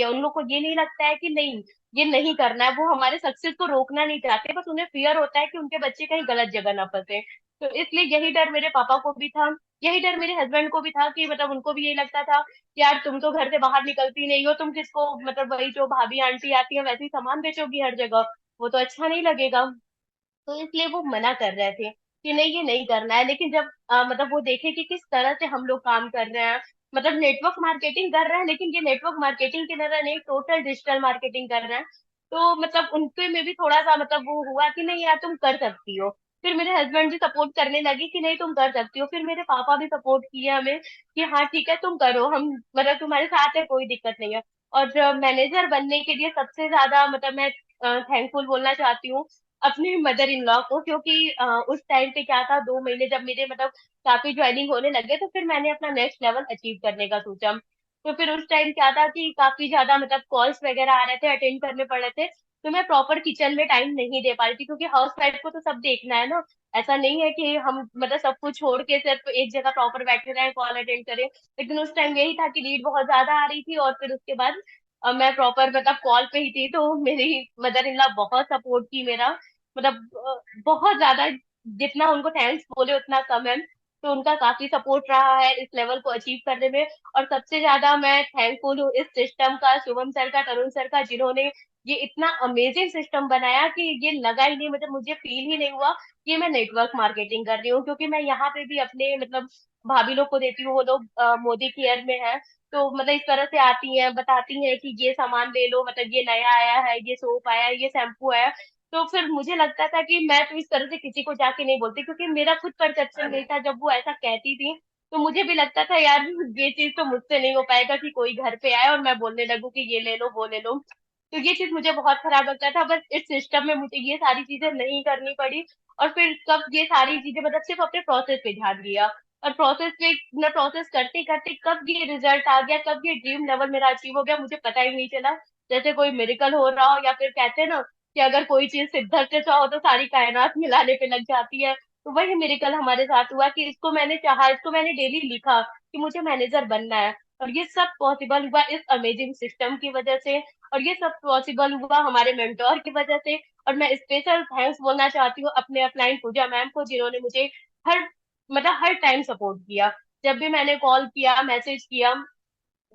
उन लोग को ये नहीं लगता है कि नहीं ये नहीं करना है, वो हमारे सक्सेस को रोकना नहीं चाहते, बस उन्हें फियर होता है कि उनके बच्चे कहीं गलत जगह ना फंसे। तो इसलिए यही डर मेरे पापा को भी था, यही डर मेरे हस्बैंड को भी था कि मतलब उनको भी यही लगता था कि यार तुम तो घर से बाहर निकलती नहीं हो, तुम किसको मतलब वही जो भाभी आंटी आती है वैसे ही सामान बेचोगी हर जगह, वो तो अच्छा नहीं लगेगा। तो इसलिए वो मना कर रहे थे कि नहीं ये नहीं करना है। लेकिन जब मतलब वो देखे कि किस तरह से हम लोग काम कर रहे हैं, मतलब नेटवर्क मार्केटिंग कर रहे हैं, लेकिन ये नेटवर्क मार्केटिंग की तरह नहीं, टोटल डिजिटल मार्केटिंग कर रहे हैं। तो मतलब उनके में भी थोड़ा सा मतलब वो हुआ कि नहीं यार तुम कर सकती हो। फिर मेरे हस्बैंड भी सपोर्ट करने लगे कि नहीं तुम कर सकती हो। फिर मेरे पापा भी सपोर्ट किए हमें कि हाँ ठीक है तुम करो, हम मतलब तुम्हारे साथ है, कोई दिक्कत नहीं है। और मैनेजर बनने के लिए सबसे ज्यादा मतलब मैं थैंकफुल बोलना चाहती हूँ अपनी मदर इन लॉ को, क्योंकि उस टाइम पे क्या था, 2 महीने जब मेरे मतलब काफी ज्वाइनिंग होने लगे तो फिर मैंने अपना नेक्स्ट लेवल अचीव करने का सोचा। तो फिर उस टाइम क्या था कि काफी ज्यादा मतलब कॉल्स वगैरह आ रहे थे, अटेंड करने पड़ रहे थे। तो मैं प्रॉपर किचन में टाइम नहीं दे पा रही थी, क्योंकि हाउस वाइफ को तो सब देखना है ना। ऐसा नहीं है कि हम मतलब सब कुछ छोड़ के सिर्फ एक जगह प्रॉपर बैठे रहे, कॉल अटेंड करें। लेकिन उस टाइम यही था कि नीड बहुत ज्यादा आ रही थी, और फिर उसके बाद मैं प्रॉपर मतलब कॉल पे ही थी। तो मेरी मदर इन लॉ बहुत सपोर्ट की मेरा, मतलब बहुत ज्यादा, जितना उनको थैंक्स बोले उतना कम है। तो उनका काफी सपोर्ट रहा है इस लेवल को अचीव करने में। और सबसे ज्यादा मैं थैंकफुल हूँ इस सिस्टम का, शुभम सर का, तरुण सर का, जिन्होंने ये इतना अमेजिंग सिस्टम बनाया कि ये लगा ही नहीं, मतलब मुझे फील ही नहीं हुआ कि मैं नेटवर्क मार्केटिंग कर रही हूँ। क्योंकि मैं यहाँ पे भी अपने मतलब भाभी लोग को देती हूँ, वो लोग मोदी केयर में है। तो मतलब इस तरह से आती हैं, बताती हैं कि ये सामान ले लो, मतलब ये नया आया है, ये सोप आया है, ये शैम्पू आया है। तो फिर मुझे लगता था कि मैं तो इस तरह से किसी को जाके नहीं बोलती, क्योंकि मेरा खुद परसेप्शन नहीं था। जब वो ऐसा कहती थी तो मुझे भी लगता था यार ये चीज तो मुझसे नहीं हो पाएगा कि कोई घर पे आए और मैं बोलने लगूं कि ये ले लो वो ले लो। तो ये चीज मुझे बहुत खराब लगता था। बस इस सिस्टम में मुझे ये सारी चीजें नहीं करनी पड़ी। और फिर कब ये सारी चीजें मतलब सिर्फ अपने प्रोसेस पे ध्यान दिया, और प्रोसेस पे न प्रोसेस करते करते कब ये रिजल्ट आ गया, कब ये ड्रीम लेवल मेरा अचीव हो गया, मुझे पता ही नहीं चला। जैसे कोई मिरेकल हो रहा हो, या फिर कहते हैं ना कि अगर कोई चीज सिद्धर से चाहो तो सारी कायनात मिलाने पे लग जाती है। तो वही मिरेकल हमारे साथ हुआ कि इसको मैंने चाहा, इसको मैंने डेली लिखा कि मुझे मैनेजर बनना है। और ये सब पॉसिबल हुआ इस अमेजिंग सिस्टम की वजह से, और ये सब पॉसिबल हुआ हमारे मेंटोर की वजह से। और मैं स्पेशल थैंक्स बोलना चाहती हूँ अपने अपलाइन पूजा मैम को, जिन्होंने मुझे हर मतलब हर टाइम सपोर्ट किया। जब भी मैंने कॉल किया, मैसेज किया,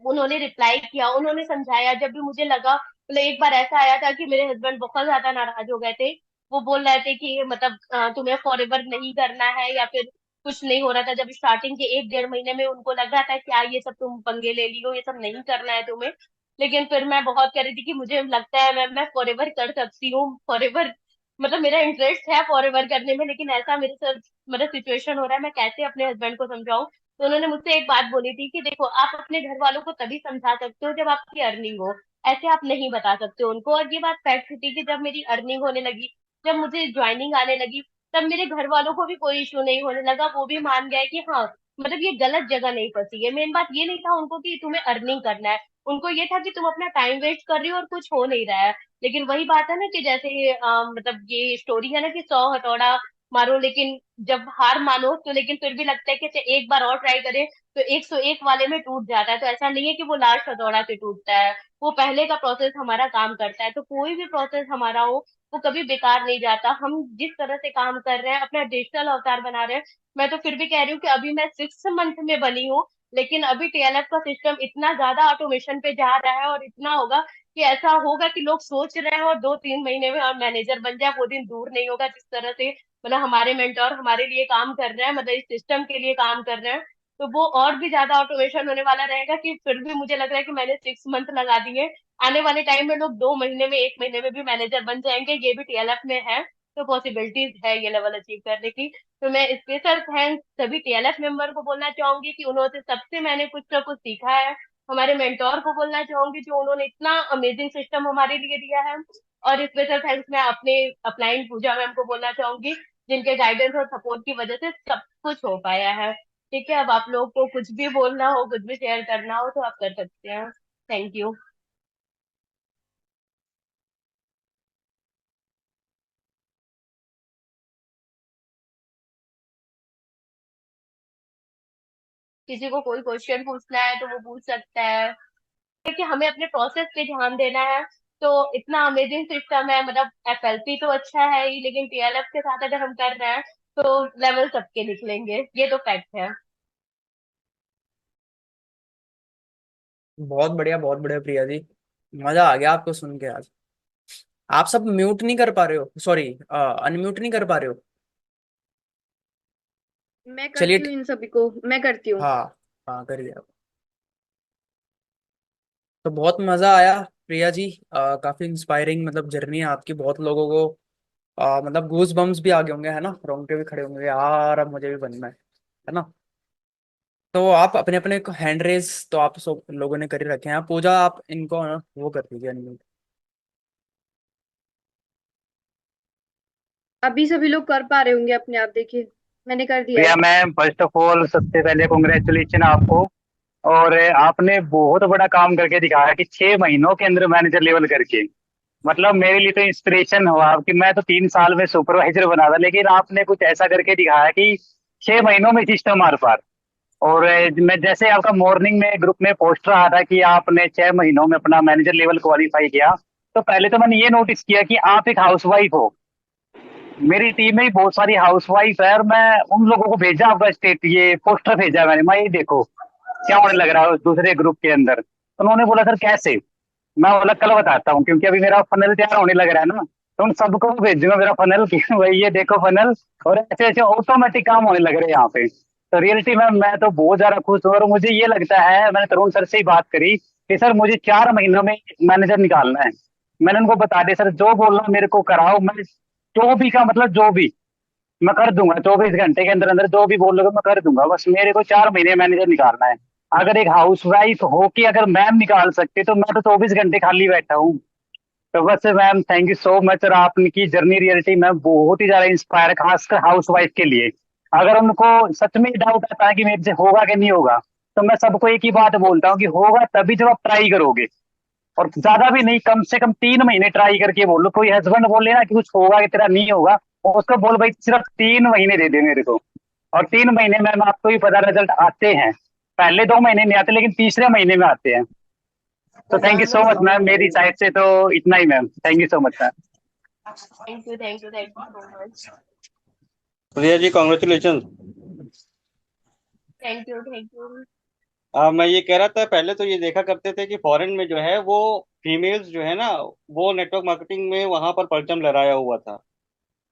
उन्होंने रिप्लाई किया, उन्होंने समझाया। जब भी मुझे लगा, मतलब एक बार ऐसा आया था कि मेरे हस्बैंड बहुत ज्यादा नाराज हो गए थे। वो बोल रहे थे कि मतलब तुम्हें फॉरएवर नहीं करना है, या फिर कुछ नहीं हो रहा था। जब स्टार्टिंग के 1 डेढ़ महीने में उनको लग रहा था कि ये सब तुम पंगे ले लियो, ये सब नहीं करना है तुम्हें। लेकिन फिर मैं बहुत कह रही थी कि मुझे लगता है मैं फॉरएवर कर सकती हूँ, फॉरएवर मतलब मेरा इंटरेस्ट है फॉरएवर करने में। लेकिन ऐसा मेरे साथ मतलब सिचुएशन हो रहा है, मैं कैसे अपने हस्बैंड को समझाऊं। तो उन्होंने मुझसे एक बात बोली थी कि देखो, आप अपने घर वालों को तभी समझा सकते हो जब आपकी अर्निंग हो, ऐसे आप नहीं बता सकते हो उनको। और ये बात फैक्ट थी कि जब मेरी अर्निंग होने लगी, जब मुझे ज्वाइनिंग आने लगी, तब मेरे घर वालों को भी कोई इशू नहीं होने लगा। वो भी मान गए कि हाँ, मतलब ये गलत जगह नहीं फंसी है। मेन बात ये नहीं था उनको कि तुम्हें अर्निंग करना है, उनको ये था कि तुम अपना टाइम वेस्ट कर रही हो और कुछ हो नहीं रहा है। लेकिन वही बात है ना कि जैसे मतलब ये स्टोरी है ना कि 100 हथौड़ा मारो, लेकिन जब हार मानो तो लेकिन फिर भी लगता है कि अच्छा, एक बार और ट्राई करें। तो 101 वाले में टूट जाता है। तो ऐसा नहीं है कि वो लास्ट हथौड़ा से टूटता है, वो पहले का प्रोसेस हमारा काम करता है। तो कोई भी प्रोसेस हमारा हो, वो कभी बेकार नहीं जाता। हम जिस तरह से काम कर रहे हैं, अपना डिजिटल अवतार बना रहे हैं। मैं तो फिर भी कह रही हूँ कि अभी मैं 6 मंथ में बनी हूँ, लेकिन अभी टीएलएफ का सिस्टम इतना ज्यादा ऑटोमेशन पे जा रहा है, और इतना होगा कि ऐसा होगा कि लोग सोच रहे हैं और 2-3 महीने में हम मैनेजर बन जाए, वो दिन दूर नहीं होगा। जिस तरह से मतलब हमारे मेंटोर हमारे लिए काम कर रहे हैं, मतलब इस सिस्टम के लिए काम कर रहे हैं, तो वो और भी ज्यादा ऑटोमेशन होने वाला रहेगा। कि फिर भी मुझे लग रहा है कि मैंने 6 मंथ लगा दिए, आने वाले टाइम में लोग 2 महीने में, 1 महीने में भी मैनेजर बन जाएंगे। ये भी टीएलएफ में है, तो पॉसिबिलिटीज है ये लेवल अचीव करने की। तो मैं स्पेशल थैंक्स सभी टीएलएफ मेंबर को बोलना चाहूंगी कि उन्होंने सबसे मैंने कुछ ना कुछ सीखा है। हमारे मेंटोर को बोलना चाहूंगी जो उन्होंने इतना अमेजिंग सिस्टम हमारे लिए दिया है। और स्पेशल थैंक्स मैं अपने अपलाइन पूजा मैम को बोलना चाहूंगी, जिनके गाइडेंस और सपोर्ट की वजह से सब कुछ हो पाया है। ठीक है, अब आप लोग को कुछ भी बोलना हो, कुछ भी शेयर करना हो तो आप कर सकते हैं। Thank you. किसी को कोई क्वेश्चन पूछना है तो वो पूछ सकता है। कि हमें अपने प्रोसेस पे ध्यान देना है। तो इतना अमेजिंग सिस्टम है, मतलब एफएलपी तो अच्छा है ही, लेकिन टीएलएफ के साथ अगर हम कर रहे हैं तो लेवल सबके निकलेंगे, ये तो फैक्ट है। बहुत बढ़िया प्रिया जी। मजा आ गया आपको सुन के आज। आप सब म्यूट नहीं कर पा रहे हो, सॉरी अनम्यूट नहीं कर पा रहे हो। मैं चलिए करती हूँ इन सभी को, मैं करती हूँ। हाँ हाँ करिए आप। तो बहुत मजा आया प्रिया जी। काफी इंस्पायरिंग मतलब जर्नी है आपकी। बहुत लोगों को मतलब गूज बम्स भी आ गए होंगे, है ना, रोंगटे भी खड़े होंगे यार, अब मुझे भी बनना है ना। तो आप अपने अपने हैंड रेस तो आप सब लोगों ने कर ही रखे हैं। पूजा आप इनको ना वो कर दीजिए अनम्यूट। अभी सभी लोग कर पा रहे होंगे अपने आप, देखिए मैंने कर दिया प्रिया है। मैम, फर्स्ट ऑफ ऑल सबसे पहले कॉन्ग्रेचुलेशन आपको। और आपने बहुत बड़ा काम करके दिखाया कि 6 महीनों के अंदर मैनेजर लेवल करके, मतलब मेरे लिए तो इंस्पिरेशन हुआ कि मैं तो 3 साल में सुपरवाइजर बना था, लेकिन आपने कुछ ऐसा करके दिखाया कि 6 महीनों में सिस्टम आर पार। और मैं जैसे आपका मॉर्निंग में ग्रुप में पोस्ट रहा था कि आपने 6 महीनों में अपना मैनेजर लेवल क्वालिफाई किया, तो पहले तो मैंने ये नोटिस किया कि आप एक हाउसवाइफ हो। मेरी टीम में भी बहुत सारी हाउसवाइफ है, और मैं उन लोगों को भेजा आपका स्टेट ये पोस्टर भेजा मैंने, मैं ये देखो क्या होने लग रहा है उस दूसरे ग्रुप के अंदर। तो उन्होंने बोला सर कैसे। मैं बोला कल बताता हूँ, क्योंकि अभी मेरा फनल तैयार होने लग रहा है ना, तो उन सबको भेजूंगा मेरा फनल कि भाई ये देखो फनल। और ऐसे ऐसे ऑटोमेटिक काम होने लग रहे हैं यहाँ पे। तो रियलिटी में मैं तो बहुत ज्यादा खुश हूँ, और मुझे ये लगता है, मैंने तरुण सर से ही बात करी कि सर मुझे 4 महीनों में मैनेजर निकालना है। मैंने उनको बता दिया सर जो बोलना मेरे को कराओ, मैं जो भी का मतलब जो भी मैं कर दूंगा, 24 घंटे के अंदर अंदर जो भी बोल लोगे मैं कर दूंगा, बस मेरे को 4 महीने मैनेजर निकालना है। अगर एक हाउस वाइफ हो कि अगर मैम निकाल सकते तो मैं तो 24 घंटे खाली बैठा हूँ। तो बस ma'am thank you so much, और आपकी जर्नी रियलिटी में बहुत ही ज्यादा इंस्पायर है, खासकर हाउस वाइफ के लिए। अगर उनको सच में डाउट आता है कि मेरे से होगा कि नहीं होगा, तो मैं सबको एक ही बात बोलता हूँ कि होगा तभी जब आप ट्राई करोगे। और ज्यादा भी नहीं, कम से कम 3 महीने ट्राई करके बोलो। कोई हस्बैंड बोले ना कि कुछ होगा कि तेरा नहीं होगा, और उसको बोल भाई सिर्फ 3 महीने दे दे मेरे को। और 3 महीने में आपको ही पता रिजल्ट आते हैं। पहले 2 महीने नहीं आते, लेकिन तीसरे महीने में आते हैं। तो thank you so much ma'am, मेरी साइड से तो इतना ही ma'am, thank you so much ma'am. Thank you, thank you, thank you so much. Priya ji congratulation. Thank you, thank you. मैं ये कह रहा था, पहले तो ये देखा करते थे कि फॉरेन में जो है वो फीमेल्स जो है ना, वो नेटवर्क मार्केटिंग में वहां पर परचम लहराया हुआ था।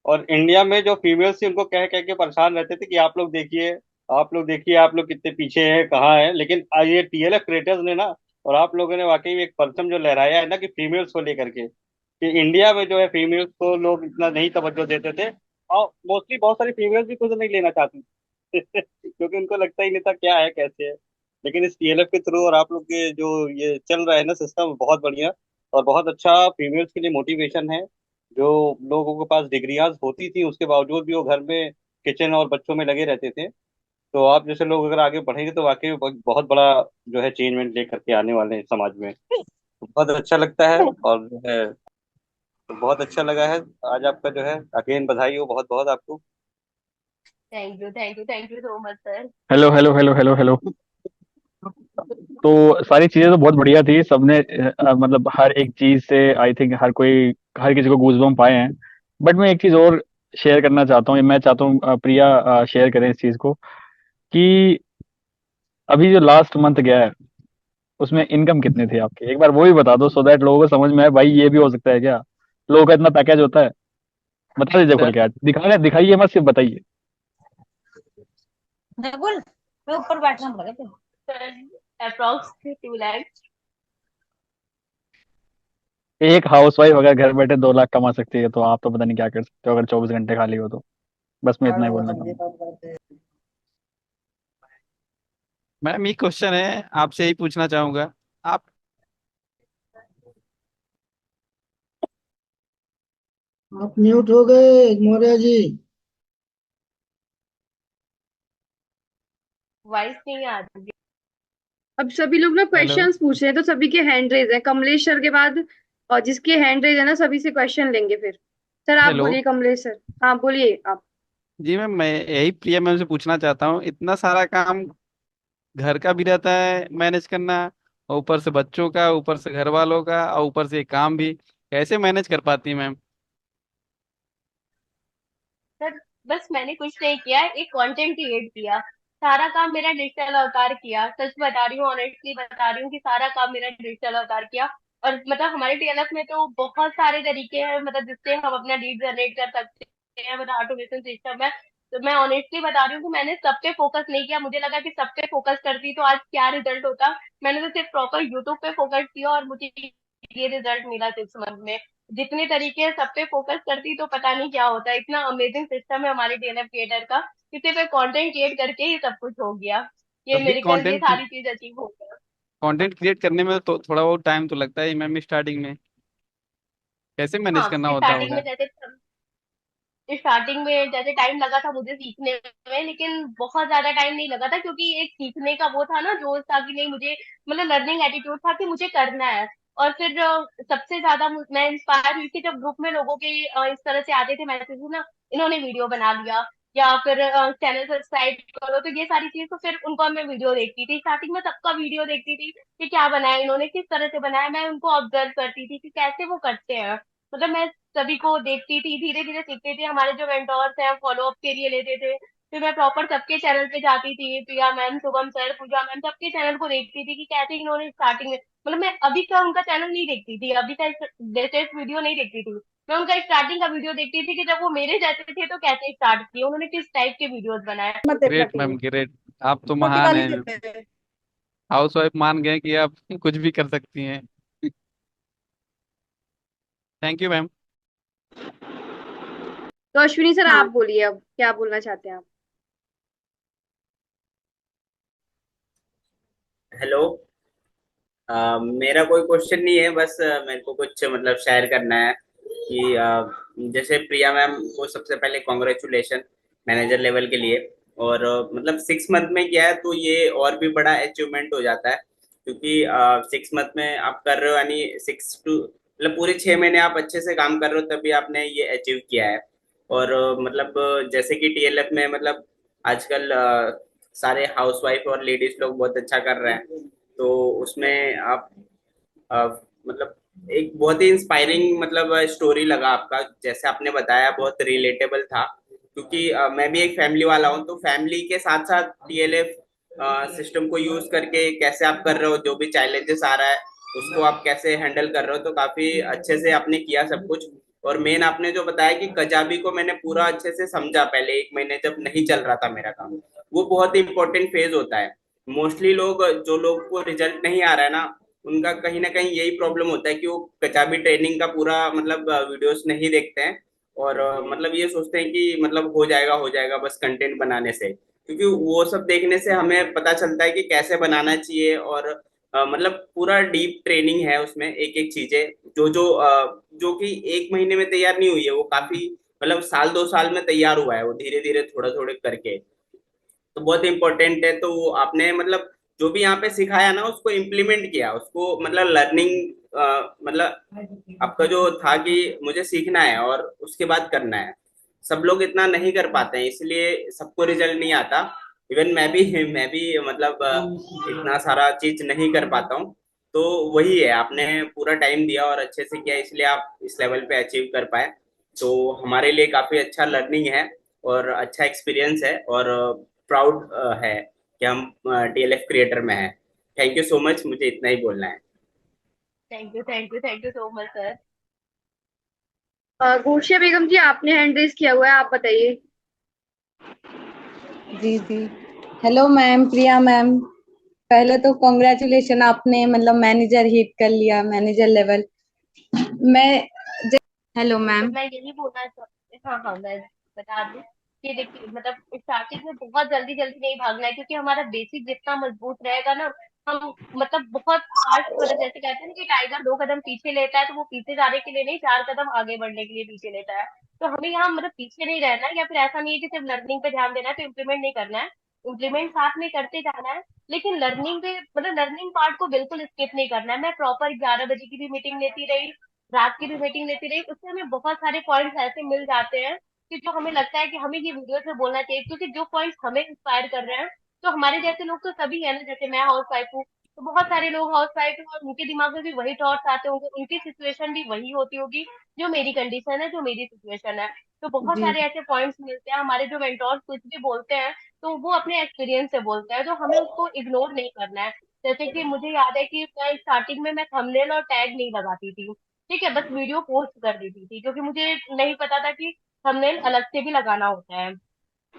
और इंडिया में जो फीमेल्स थी उनको कह कह के परेशान रहते थे कि आप लोग देखिए, आप लोग देखिए, आप लोग कितने पीछे हैं, कहाँ हैं। लेकिन ये टीएलएफ क्रिएटर्स ने ना, और आप लोगों ने वाकई में एक परचम जो लहराया है ना कि फीमेल्स को लेकर के, कि इंडिया में जो है फीमेल्स को लोग इतना नहीं तवज्जो देते थे। और मोस्टली बहुत सारी फीमेल्स भी खुद नहीं लेना चाहती थी क्योंकि उनको लगता ही नहीं था क्या है कैसे है। लेकिन इस टीएलएफ के थ्रू और आप लोग के जो ये चल रहा है ना सिस्टम, बहुत बढ़िया और बहुत अच्छा फीमेल्स के लिए मोटिवेशन है। जो लोगों के पास डिग्रियां होती थी उसके बावजूद भी वो घर में किचन और बच्चों में लगे रहते थे। तो आप जैसे लोग अगर आगे बढ़ेंगे तो वाकई में बहुत बहुत बड़ा जो है चेंजमेंट लेकर के आने वाले हैं समाज में। तो बहुत अच्छा लगता है, और जो है तो बहुत अच्छा लगा है आज आपका जो है, अगेन बधाई हो बहुत बहुत आपको। Thank you, thank you, thank you so much sir. Hello hello hello hello hello. तो सारी चीजें तो बहुत बढ़िया थी, सबने मतलब हर एक चीज से आई थिंक हर किसी को गूजबम्प पाए हैं। बट मैं एक चीज और शेयर करना चाहता हूँ, मैं चाहता हूँ प्रिया शेयर करें इस चीज को कि अभी जो लास्ट मंथ गया है उसमें इनकम कितनी थी आपकी, एक बार वो भी बता दो, सो दैट लोगों को समझ में आए भाई ये भी हो सकता है क्या, लोगों का इतना पैकेज होता है। बता दीजिए खुल के, आज दिखाइए मत, सिर्फ बताइए। बिल्कुल, मैं ऊपर बैठना पड़ेगा। Sir approx 2 lakh. एक हाउसवाइफ अगर घर बैठे 2 लाख कमा सकती है तो आप तो पता नहीं क्या कर सकते हो अगर 24 घंटे खाली हो तो। बस मैं इतना ही बोलना चाहूंगा। मैम ये क्वेश्चन है, आपसे यही पूछना चाहूंगा। आप आप म्यूट हो गए मौर्य जी। वॉइस नहीं आ रही। अब सभी लोग ना हेलो। क्वेश्चंस पूछ रहे हैं, तो सभी के हैंड रेज है, कमलेश सर के बाद। और जिसके हैंड रेज है ना, सभी से क्वेश्चन लेंगे फिर। सर आप हेलो। बोलिए, कमलेश सर। हाँ बोलिए आप। जी मैम, मैं यही प्रिया मैम से पूछना चाहता हूँ, इतना सारा काम घर का भी रहता है मैनेज करना, और ऊपर से बच्चों का, ऊपर से घर वालों का, और ऊपर से ये काम भी कैसे मैनेज कर पाती है मैम? सर बस मैंने कुछ नहीं किया, एक कंटेंट क्रिएट किया। सारा काम मेरा डिजिटल अवतार किया, सच बता रही हूँ, ऑनेस्टली बता रही हूँ कि सारा काम मेरा डिजिटल अवतार किया। और मतलब हमारे टीएलएफ में तो बहुत सारे तरीके हैं मतलब जिससे हम अपना लीड जनरेट कर सकते हैं, मतलब ऑटोमेशन सिस्टम है। तो मैं ऑनेस्टली बता रही हूँ कि मैंने सब पे फोकस नहीं किया, मुझे लगा कि सब पे फोकस करती तो आज क्या रिजल्ट होता। मैंने तो सिर्फ प्रॉपर यूट्यूब पे फोकस किया और मुझे ये रिजल्ट मिला 6 मंथ में। जितने तरीके हैं, सब पे फोकस करती तो पता नहीं क्या होता। इतना अमेजिंग सिस्टम है हमारे टीएलएफ क्रिएटर का कि सिर्फ कंटेंट क्रिएट करके ही सब कुछ हो गया, ये तब भी मेरिकल, ये कंटेंट सारी चीज अचीव हो गया। कंटेंट क्रिएट करने में तो थोड़ा बहुत टाइम तो लगता है मैम स्टार्टिंग में, कैसे मैनेज हाँ, करना होता स्टार्टिंग होगा? में जैसे स्टार्टिंग में जैसे टाइम लगा था मुझे सीखने में, लेकिन बहुत ज्यादा टाइम नहीं लगा था क्योंकि एक सीखने का वो था ना, जोश था कि नहीं मुझे, मतलब लर्निंग एटीट्यूड था कि मुझे करना है। और फिर सबसे ज्यादा मैं इंस्पायर हुई थी जब ग्रुप में लोगों के इस तरह से आते थे मैसेज ना, इन्होंने वीडियो बना लिया या फिर चैनल सब्सक्राइब करो, तो ये सारी चीज तो फिर उनको मैं वीडियो देखती थी, स्टार्टिंग में सबका वीडियो देखती थी कि क्या बनाया इन्होंने, किस तरह से बनाया, मैं उनको ऑब्जर्व करती थी कि कैसे वो करते हैं। मतलब मैं सभी को देखती थी, धीरे धीरे सीखती थी। हमारे जो मेंटोर्स हैं फॉलो अप के लिए लेते थे, फिर मैं प्रॉपर सबके चैनल पे जाती थी, प्रिया मैम, शुभम सर, पूजा मैम, सबके चैनल को देखती थी कि कैसे इन्होंने स्टार्टिंग में, मतलब मैं अभी का उनका चैनल नहीं देखती थी, अभी का लेटेस्ट वीडियो नहीं देखती थी, मैं उनका स्टार्टिंग का वीडियो देखती थी कि जब वो मेरे जैसे थे तो कैसे स्टार्ट किए उन्होंने, किस टाइप के वीडियोस बनाए। Great ma'am, great. आप तो महान हैं मैम। हाउस वाइफ मान गए कि आप कुछ भी कर सकती हैं। Thank you ma'am. तो अश्विनी सर हाँ। आप बोलिए, अब क्या बोलना चाहते हैं आप? हेलो। मेरा कोई क्वेश्चन नहीं है, बस मेरे को कुछ मतलब शेयर करना है कि जैसे प्रिया मैम को सबसे पहले कॉन्ग्रेचुलेशन मैनेजर लेवल के लिए। और मतलब 6 मंथ में किया है तो ये और भी बड़ा अचीवमेंट हो जाता है, क्योंकि 6 मंथ में आप कर रहे हो यानी 6 टू मतलब पूरे 6 महीने आप अच्छे से काम कर रहे हो तभी आपने ये अचीव किया है। और मतलब जैसे कि टीएलएफ में मतलब आजकल सारे हाउसवाइफ और लेडीज लोग बहुत अच्छा कर रहे हैं, तो उसमें आप अ, मतलब एक बहुत ही इंस्पायरिंग मतलब स्टोरी लगा आपका, जैसे आपने बताया बहुत रिलेटेबल था। क्योंकि मैं भी एक फैमिली वाला हूँ, तो फैमिली के साथ साथ टीएलएफ सिस्टम को यूज करके कैसे आप कर रहे हो, जो भी चैलेंजेस आ रहा है उसको आप कैसे हैंडल कर रहे हो, तो काफी अच्छे से आपने किया सब कुछ। और मेन आपने जो बताया कि कजाबी को मैंने पूरा अच्छे से समझा पहले 1 महीने जब नहीं चल रहा था मेरा काम, वो बहुत ही इंपॉर्टेंट फेज होता है। मोस्टली लोग, जो लोग को रिजल्ट नहीं आ रहा है ना, उनका कहीं ना कहीं यही प्रॉब्लम होता है कि वो कचाबी ट्रेनिंग का पूरा मतलब वीडियोस नहीं देखते हैं। और मतलब ये सोचते हैं कि मतलब हो जाएगा बस कंटेंट बनाने से, क्योंकि वो सब देखने से हमें पता चलता है कि कैसे बनाना चाहिए। और मतलब पूरा डीप ट्रेनिंग है उसमें, एक एक चीजें जो कि 1 महीने में तैयार नहीं हुई है, वो काफी मतलब साल 2 साल में तैयार हुआ है वो, धीरे धीरे थोड़ा थोड़े करके। तो बहुत इंपॉर्टेंट है। तो वो आपने मतलब जो भी यहाँ पे सिखाया ना उसको इम्प्लीमेंट किया, उसको मतलब लर्निंग मतलब आपका जो था कि मुझे सीखना है और उसके बाद करना है। सब लोग इतना नहीं कर पाते हैं, इसलिए सबको रिजल्ट नहीं आता। इवन मैं भी मतलब इतना सारा चीज नहीं कर पाता हूँ। तो वही है, आपने पूरा टाइम दिया और अच्छे से किया, इसलिए आप इस लेवल पे अचीव कर पाए। तो हमारे लिए काफी अच्छा लर्निंग है और अच्छा एक्सपीरियंस है, और प्राउड है कि हम टीएलएफ क्रिएटर में हैं। थैंक यू सो मच, मुझे इतना ही बोलना है। Thank you, thank you, thank you so much sir. Ghoshiya Begum ji आपने हैंड रेज किया हुआ है, आप बताइए। जी जी। Hello ma'am, Priya ma'am. पहले तो कॉन्ग्रेचुलेशन, आपने मतलब मैनेजर हिट कर लिया, मैनेजर लेवल। मैं हेलो तो मैम। मैं यही बोलना चाहती, हाँ हाँ, मैं बता दूं कि देखिए मतलब स्टार्टिंग में बहुत जल्दी जल्दी नहीं भागना है, क्योंकि हमारा बेसिक जितना मजबूत रहेगा ना, हम मतलब बहुत फास्ट, मतलब जैसे कहते हैं ना कि टाइगर 2 कदम पीछे लेता है, तो वो पीछे जाने के लिए नहीं, 4 कदम आगे बढ़ने के लिए पीछे लेता है। तो हमें यहाँ मतलब पीछे नहीं रहना है, या फिर ऐसा नहीं है कि सिर्फ लर्निंग पे ध्यान देना है तो इम्प्लीमेंट नहीं करना है, इम्प्लीमेंट साथ में करते जाना है। लेकिन लर्निंग पे मतलब लर्निंग पार्ट को बिल्कुल स्किप नहीं करना है। मैं प्रॉपर 11 बजे की भी मीटिंग लेती रही, रात की भी मीटिंग लेती रही, उससे हमें बहुत सारे पॉइंट्स ऐसे मिल जाते हैं कि जो हमें लगता है कि हमें ये वीडियो में बोलना चाहिए, क्योंकि जो पॉइंट्स हमें इंस्पायर कर रहे हैं, तो हमारे जैसे लोग तो सभी है ना, जैसे मैं हाउस वाइफ हूँ, तो बहुत सारे लोग हाउस वाइफ हैं और उनके दिमाग में भी वही थॉट्स आते होंगे, उनकी सिचुएशन भी वही होती होगी जो मेरी कंडीशन है, जो मेरी सिचुएशन है। तो बहुत जी सारे ऐसे पॉइंट्स मिलते हैं, हमारे जो मेंटोर कुछ भी बोलते हैं तो वो अपने एक्सपीरियंस से बोलते हैं, तो हमें उसको इग्नोर नहीं करना है। जैसे कि मुझे याद है कि मैं स्टार्टिंग में मैं थंबनेल और टैग नहीं लगाती थी, ठीक है, बस वीडियो पोस्ट कर देती थी, क्योंकि मुझे नहीं पता था कि थंबनेल अलग से भी लगाना होता है।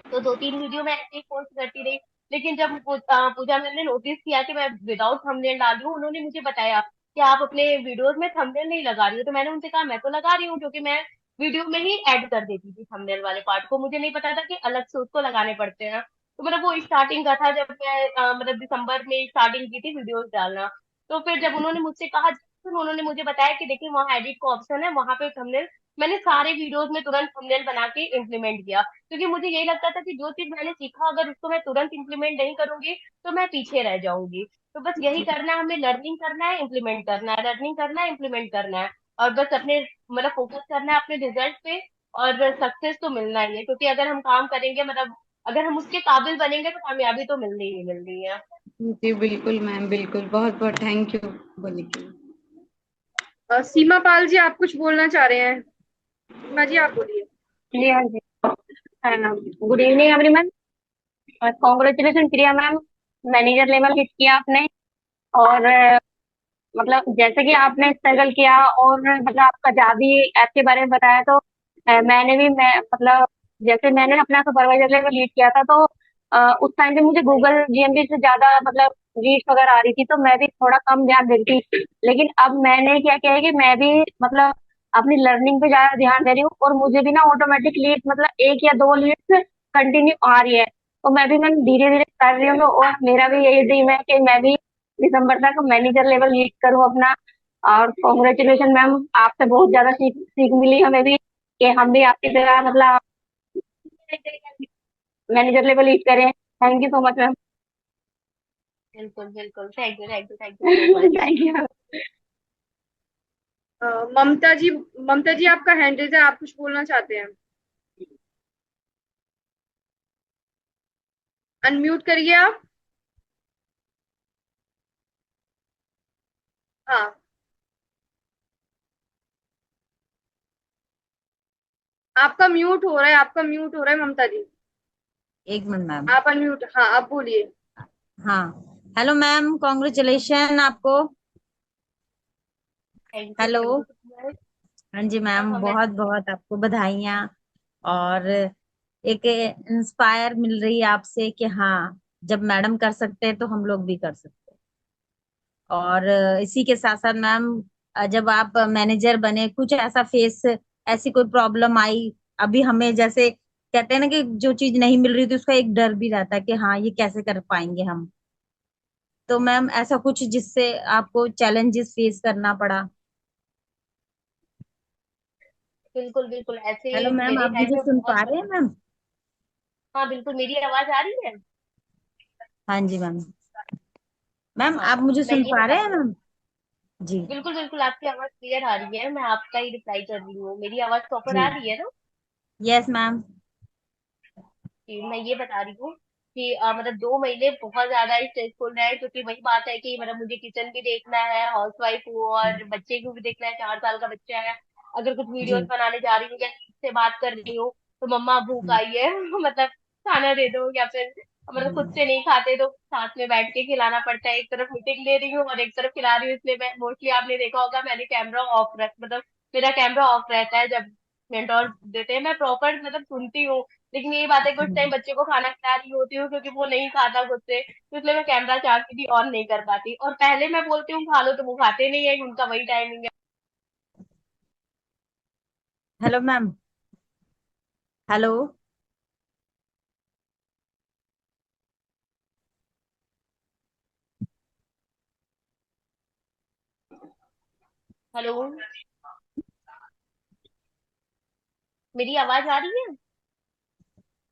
तो 2-3 वीडियो मैं ऐसे ही पोस्ट करती रही। लेकिन जब पूजा मैम ने नोटिस किया कि मैं विदाउट थंबनेल डाल रही हूँ, उन्होंने मुझे बताया कि आप अपने वीडियोस में थंबनेल नहीं लगा रही हो। तो मैंने उनसे कहा मैं तो लगा रही हूँ, क्योंकि मैं वीडियो में ही ऐड कर देती थी थंबनेल वाले पार्ट को, मुझे नहीं पता था कि अलग से उसको लगाने पड़ते हैं। तो मतलब वो स्टार्टिंग का था, जब मैं मतलब दिसंबर में स्टार्टिंग की थी वीडियोस डालना। तो फिर जब उन्होंने मुझसे कहा, फिर उन्होंने मुझे बताया कि देखिए वहाँ एडिट का ऑप्शन है, वहां पे थंबनेल, मैंने सारे वीडियोस में तुरंत थंबनेल बना के इम्प्लीमेंट किया। क्योंकि मुझे यही लगता था कि जो चीज मैंने सीखा, अगर उसको मैं तुरंत इम्प्लीमेंट नहीं करूंगी तो मैं पीछे रह जाऊंगी। तो बस यही करना है, हमें लर्निंग करना है, इम्प्लीमेंट करना है, लर्निंग करना है, इम्प्लीमेंट करना है। और बस अपने मतलब फोकस करना है अपने रिजल्ट पे, और सक्सेस तो मिलना ही है, क्योंकि अगर हम काम करेंगे, मतलब अगर हम उसके काबिल बनेंगे तो कामयाबी तो मिलनी ही मिलनी है। जी बिल्कुल मैम, बिल्कुल, बहुत बहुत थैंक यू बोलने के लिए। सीमा पाल जी, आप कुछ बोलना चाह रहे हैं? सीमा जी, आप बोलिए। जी हाँ जी। Good evening everyone. Congratulation Priya ma'am, manager level hit किया आपने। और मतलब जैसे कि आपने स्ट्रगल किया, और मतलब आपका जावी ऐप के बारे में बताया, तो मैंने भी मतलब जैसे मैंने अपना सुपरवाइजर लेवल लीड किया था, तो उस टाइम पे मुझे गूगल जीएमबी से ज्यादा मतलब रीड्स वगैरह आ रही थी, तो मैं भी थोड़ा कम ध्यान देती थी। लेकिन अब मैंने क्या किया है कि मैं भी मतलब अपनी लर्निंग पे ज्यादा ध्यान दे रही हूँ, और मुझे भी ना ऑटोमेटिक लीड, मतलब 1 या 2 लीड्स कंटिन्यू आ रही है। तो मैं भी धीरे धीरे कर रही हूँ, और मेरा भी यही ड्रीम है कि मैं भी दिसंबर तक मैनेजर लेवल रीच करूँ अपना। और कॉन्ग्रेचुलेशन मैम, आपसे बहुत ज्यादा सीख सीख मिली हमें भी, कि हम भी आपकी तरह मतलब मैनेजर लेवल रीच करें। Thank you so much ma'am. बिल्कुल बिल्कुल, thank you, thank you, thank you so much. Thank you. Mamta ji, Mamta ji आपका हैंड रेज है, आप कुछ बोलना चाहते हैं? अनम्यूट करिए आप। हाँ, आपका म्यूट हो रहा है, आपका म्यूट हो रहा है ममता जी। एक मिनट मैम। आप अनम्यूट, हाँ आप बोलिए। हाँ, हेलो मैम, कॉन्ग्रेचुलेशन आपको। Thank hello. You so much. हाँ जी हाँ मैम, हाँ, मैं बहुत बहुत आपको बधाइयाँ। और एक इंस्पायर मिल रही है आपसे कि हाँ, जब मैडम कर सकते हैं तो हम लोग भी कर सकते हैं। और इसी के साथ साथ मैम, जब आप मैनेजर बने, कुछ ऐसा फेस, ऐसी कोई प्रॉब्लम आई, अभी हमें जैसे कहते हैं ना कि जो चीज नहीं मिल रही थी उसका एक डर भी रहता है कि हाँ ये कैसे कर पाएंगे हम। तो मैम ऐसा कुछ जिससे आपको चैलेंजेस फेस करना पड़ा? बिल्कुल बिल्कुल, ऐसे हेलो मैम, मेरे आप लाइफ मुझे में सुन बहुत पा रहे हैं मतलब। मैम? हाँ बिल्कुल, मेरी आवाज आ रही है। हाँ जी मैम। मैम हाँ, आप मुझे मैं सुन ये पा बता रहे हैं रही हूँ। मैम? जी। बिल्कुल बिल्कुल, आपकी आवाज क्लियर आ रही है, मैं आपका ही रिप्लाई कर रही हूँ। मेरी आवाज प्रॉपर जी। आ रही है ना? Yes ma'am. कि मैं ये बता रही हूँ कि मतलब 2 महीने बहुत ज्यादा स्ट्रेसफुल रहे, क्योंकि वही बात है कि मतलब मुझे किचन भी देखना है, हाउस वाइफ हूँ, और बच्चे को भी देखना है, 4 साल का बच्चा है। अगर कुछ वीडियोस जी। बनाने जा रही हूँ या किसी से बात कर रही हूँ, तो मम्मा भूख आई है मतलब खाना दे दो, या फिर मतलब खुद से नहीं खाते तो साथ में बैठ के खिलाना पड़ता है। एक तरफ मीटिंग ले रही हूँ और एक तरफ खिला रही हूँ, इसलिए मैं मोस्टली, आपने देखा होगा, मैंने कैमरा ऑफ रख मतलब मेरा कैमरा ऑफ रहता है जब मेंटोर देते हैं। मैं प्रॉपर मतलब सुनती हूँ, लेकिन यही बात है कि उस टाइम बच्चे को खाना खिला रही होती हूँ, क्योंकि वो नहीं खाता खुद से, तो इसलिए मैं कैमरा चाहती थी ऑन नहीं कर पाती। और पहले मैं बोलती हूँ खा लो, तो वो खाते नहीं है, उनका वही टाइमिंग है। Hello ma'am. हेलो। हेलो, मेरी आवाज आ रही है?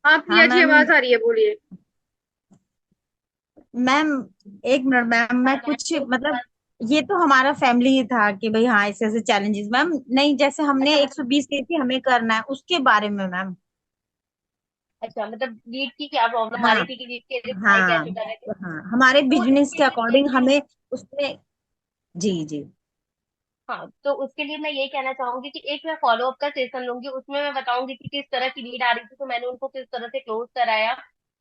हाँ हाँ प्रिया जी, मैम। आवाज आ रही है, बोलिए। मैम एक मिनट मैम, हाँ, मैं मैं कुछ तो मतलब, ये तो हमारा फैमिली ही था कि भाई हाँ ऐसे ऐसे चैलेंजेस मैम, नहीं जैसे हमने अच्छा 120 की थी, हमें करना है उसके बारे में मैम। अच्छा, मतलब लीड की क्या प्रॉब्लम आ रही हाँ। थी, कि लीड के रिप्लाई हाँ। कैसे कर रहे थे? हाँ, हमारे वो बिजनेस उसके के लिए मैं अकॉर्डिंग ये, हमें उसमें। जी जी। हाँ, तो उसके लिए मैं ये कहना चाहूंगी कि एक मैं फॉलोअप का सेशन लूंगी, उसमें मैं बताऊंगी कि किस तरह की नीड आ रही थी, तो मैंने उनको किस तरह से क्लोज कराया।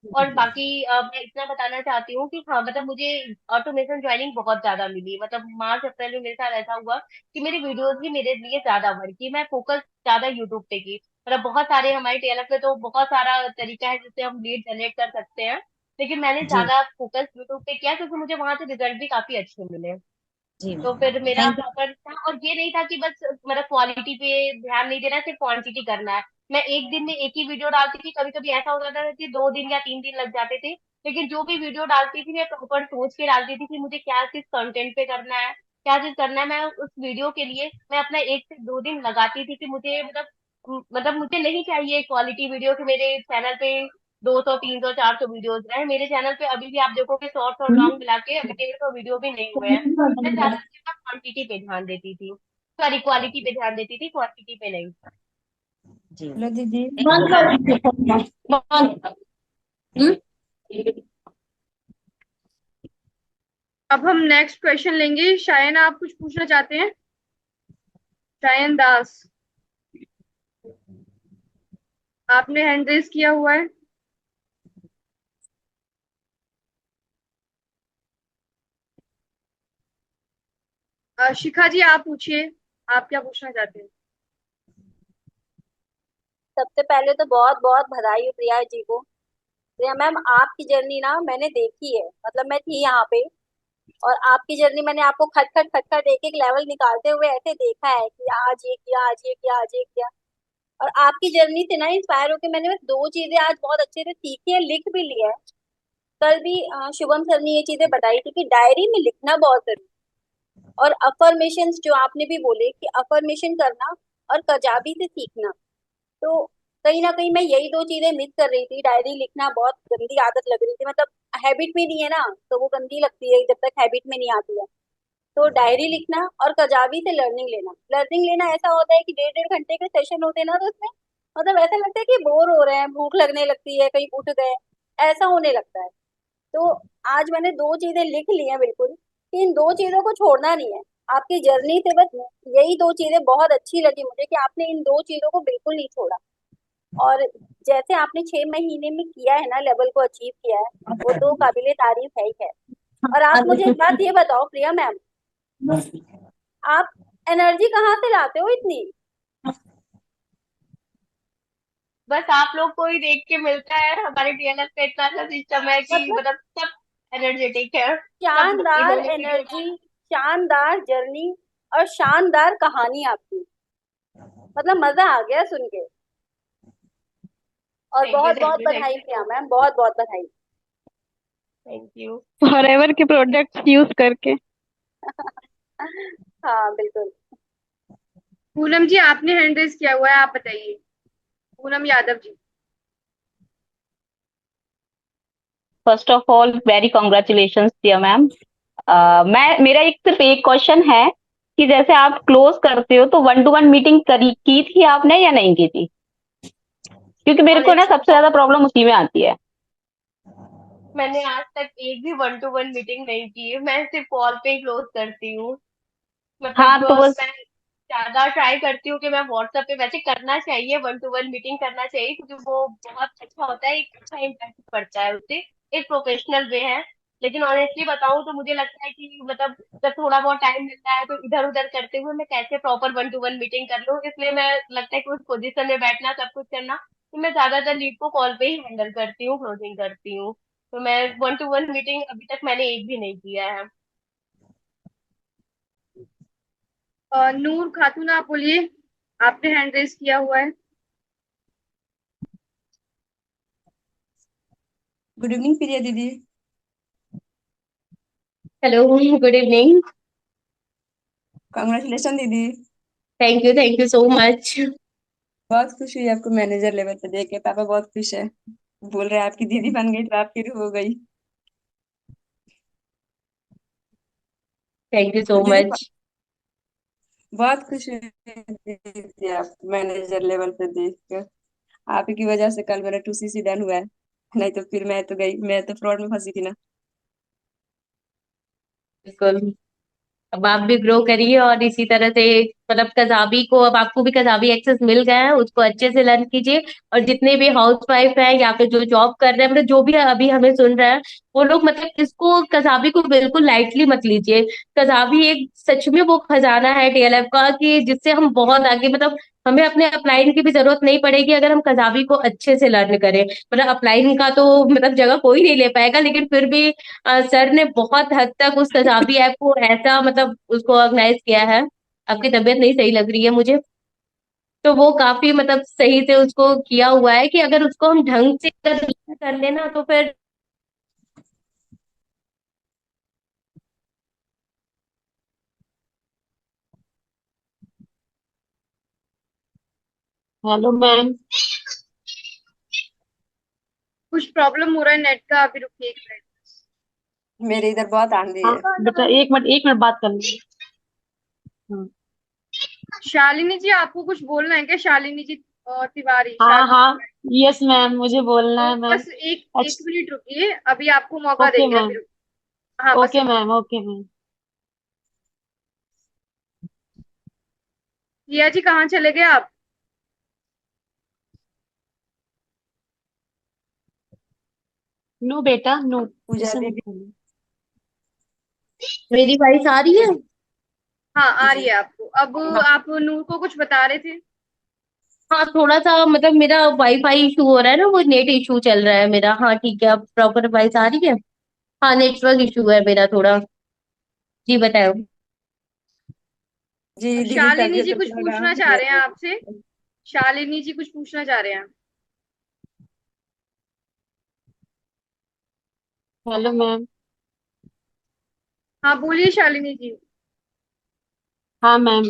और बाकी मैं इतना बताना चाहती हूँ कि हाँ मतलब मुझे ऑटोमेशन ज्वाइनिंग बहुत ज्यादा मिली, मतलब मार्च अप्रैल में मेरे साथ ऐसा हुआ कि मेरी वीडियोस भी मेरे लिए ज्यादा बढ़ी, मैं फोकस ज्यादा यूट्यूब पे की। मतलब बहुत सारे हमारे टीएलएफ पे तो बहुत सारा तरीका है जिससे हम लीड जनरेट कर सकते हैं, लेकिन मैंने जी ज्यादा फोकस यूट्यूब पे किया क्योंकि मुझे वहां से रिजल्ट भी काफी अच्छे मिले। जी तो मैम, फिर मेरा थैंक यू। प्रॉपर था, और ये नहीं था कि बस मतलब क्वालिटी पे ध्यान नहीं देना, सिर्फ क्वांटिटी करना है। मैं एक दिन में एक ही वीडियो डालती थी, कभी कभी ऐसा होता था कि 2 दिन या 3 दिन लग जाते थे, लेकिन जो भी वीडियो डालती थी मैं प्रॉपर सोच के डालती थी कि मुझे क्या चीज कंटेंट पे करना है, क्या चीज करना है। मैं उस वीडियो के लिए मैं अपना 1 से 2 दिन लगाती थी कि मुझे मतलब मुझे नहीं चाहिए क्वालिटी वीडियो कि मेरे चैनल पे 200 300 400 वीडियोज रहे। मेरे चैनल पे अभी भी आप देखोगे शॉर्ट्स और लॉन्ग मिला के अभी 150 वीडियो भी नहीं हुए हैं। मैं ज्यादा क्वांटिटी पे ध्यान देती थी, सॉरी क्वालिटी पे ध्यान देती थी, क्वांटिटी पे नहीं। जी हेलो दीदी। Thank you. अब हम नेक्स्ट क्वेश्चन लेंगे। शायन, आप कुछ पूछना चाहते हैं? शायन दास, आपने हैंड रेज किया हुआ है। शिखा जी, आप पूछिए, आप क्या पूछना चाहते हैं? सबसे पहले तो बहुत बहुत बधाई हो प्रिया जी को। प्रिया मैम, आपकी जर्नी ना मैंने देखी है, मतलब मैं थी यहाँ पे, और आपकी जर्नी मैंने आपको खट खट खट खट एक एक लेवल निकालते हुए ऐसे देखा है कि आज ये किया, आज ये किया, आज ये किया। और आपकी जर्नी से ना इंस्पायर होकर मैंने बस 2 चीजें आज बहुत अच्छे से सीखी है, लिख भी लिया है। कल भी शुभम सर ने ये चीजें बताई थी कि डायरी में लिखना बहुत जरूरी है। और अफर्मेशंस जो आपने भी बोले कि अफर्मेशन करना और कजाबी से सीखना, तो कहीं ना कहीं मैं यही 2 चीजें मिस कर रही थी। डायरी लिखना बहुत गंदी आदत लग रही थी, मतलब हैबिट में नहीं है ना, तो वो गंदी लगती है जब तक हैबिट में नहीं आती है। तो डायरी लिखना और कजाबी से लर्निंग लेना। लर्निंग लेना ऐसा होता है कि 1.5 1.5 घंटे के सेशन होते हैं ना, तो उसमें मतलब ऐसा लगता है कि बोर हो रहे हैं, भूख लगने लगती है, कहीं उठ गए, ऐसा होने लगता है। तो आज मैंने 2 चीजें लिख ली हैं बिल्कुल, कि इन 2 चीजों को छोड़ना नहीं है। आपकी जर्नी से बस यही 2 चीजें बहुत अच्छी लगी मुझे कि आपने इन 2 चीजों को बिल्कुल नहीं छोड़ा। और जैसे आपने 6 महीने में किया है ना, लेवल को अचीव किया है, वो तो काबिले तारीफ है ही है। और आप मुझे एक बात ये बताओ प्रिया मैम, आप एनर्जी कहाँ से लाते हो इतनी? बस आप लोग को ही देख के मिलता है, हमारे टीएलएफ पे इतना सा सिस्टम है कि मतलब मतलब सब एनर्जेटिक है, सब शानदार इन्होंने वीडियो एनर्जी, शानदार जर्नी और शानदार कहानी आपकी, मतलब मजा आ गया सुन के। और थैंक यू बहुत थैंक बहुत यू थैंक बधाई यू प्रिया सो मैम, बहुत बहुत बधाई। Thank you. फॉरएवर के प्रोडक्ट्स यूज करके। हाँ बिल्कुल। पूनम जी, आपने हैंड रेज किया हुआ है, आप बताइए। Poonam Yadav ji. First of all very congratulations dear ma'am. मैं मेरा एक सिर्फ एक क्वेश्चन है कि जैसे आप क्लोज करते हो तो 1 to 1 मीटिंग करी की थी आपने या नहीं की थी? क्योंकि मेरे को ना ऑनेस्ट, सबसे ज्यादा प्रॉब्लम उसी में आती है। मैंने आज तक एक भी 1 to 1 मीटिंग नहीं की है, मैं सिर्फ कॉल पे ही क्लोज करती हूँ। हाँ मतलब तो बस मैं ज्यादा ट्राई करती हूँ कि मैं व्हाट्सएप पे, वैसे करना चाहिए 1 to 1 मीटिंग करना चाहिए क्योंकि वो बहुत अच्छा होता है, एक अच्छा इम्पैक्ट पड़ता है उससे, एक प्रोफेशनल वे है। लेकिन ऑनेस्टली बताऊं तो मुझे लगता है कि मतलब जब थोड़ा बहुत टाइम मिलता है तो इधर उधर करते हुए मैं कैसे प्रॉपर 1 to 1 मीटिंग कर लूँ, इसलिए मैं लगता है कि उस पोजीशन में बैठना सब कुछ करना, तो मैं ज्यादातर लीड को कॉल पे ही हैंडल करती हूँ, क्लोजिंग करती हूँ। तो मैं 1 to 1 मीटिंग अभी तक मैंने एक भी नहीं किया है। नूर खातून, आप बोलिए, आपने हैंड रेज किया हुआ है। गुड इवनिंग प्रिया दीदी। Hello, good evening. कांग्रेचुलेशन दीदी। Thank you so much. बहुत खुश हुई आपको मैनेजर लेवल पे देख के, पापा बहुत खुश है, बोल रहे हैं आपकी दीदी बन गई तो आपकी रूह हो गई। थैंक यू सो दीदी मच। बहुत खुश हुई दीदी आप मैनेजर लेवल पे देख कर। आप ही की वजह से कल मेरा 2CC डन हुआ है, नहीं तो फिर मैं तो गई, मैं तो फ्रॉड में फंसी थी ना। बिल्कुल, अब आप भी ग्रो करिए और इसी तरह से मतलब कजाबी को, अब आपको भी कजाबी एक्सेस मिल गया है, उसको अच्छे से लर्न कीजिए। और जितने भी हाउस वाइफ है या फिर जो जॉब कर रहे हैं, मतलब जो भी अभी हमें सुन रहे हैं, वो लोग मतलब इसको कजाबी को बिल्कुल लाइटली मत लीजिए। कजाबी एक सच में वो खजाना है डीएलएफ का, कि जिससे हम बहुत आगे, मतलब हमें अपने अपलाइन की भी जरूरत नहीं पड़ेगी अगर हम कजाबी को अच्छे से लर्न करें। मतलब अपलाइन का तो मतलब जगह कोई नहीं ले पाएगा, लेकिन फिर भी सर ने बहुत हद तक उस कजाबी ऐप को ऐसा मतलब उसको ऑर्गेनाइज किया है। आपकी तबीयत नहीं सही लग रही है मुझे। तो वो काफी मतलब सही से उसको किया हुआ है कि अगर उसको हम ढंग से कर लेना तो फिर। Hello ma'am. कुछ प्रॉब्लम हो रहा है नेट का, अभी रुकिए एक मिनट। मेरे इधर बहुत आंधी हाँ है। बेटा, एक मिनट बात कर लीजिए। हाँ शालिनी जी, आपको कुछ बोलना है क्या? शालिनी जी तिवारी, हाँ शालिनी। हाँ, यस मैम, मुझे बोलना तो है मैम। बस एक एक अच्छा, मिनट रुकिए, अभी आपको मौका ओके देंगे, अभी मैम। रुकिए। हाँ बस। Okay ma'am, okay ma'am. Riya ji कहाँ चले गए आप? नो बेटा, नो, पूजा ऐसे मत दीदी। बोलो। मेरी वॉइस आ रही है? हाँ आ रही जी। है आपको अब। आप नूर को कुछ बता रहे थे। हाँ थोड़ा सा मतलब मेरा वाईफाई इशू हो रहा है ना, वो नेट इशू चल रहा है मेरा। हाँ ठीक है, अब प्रॉपर वॉइस आ रही है। हाँ नेटवर्क इशू है मेरा थोड़ा। जी बताओ। जी दीदी, शालिनी तबीयत जी तो कुछ थोड़ा डाउन पूछना चाह है रहे हैं तो। आपसे। शालिनी जी कुछ पूछना चाह रहे हैं। Hello ma'am. हाँ बोलिए शालिनी जी। हाँ मैम,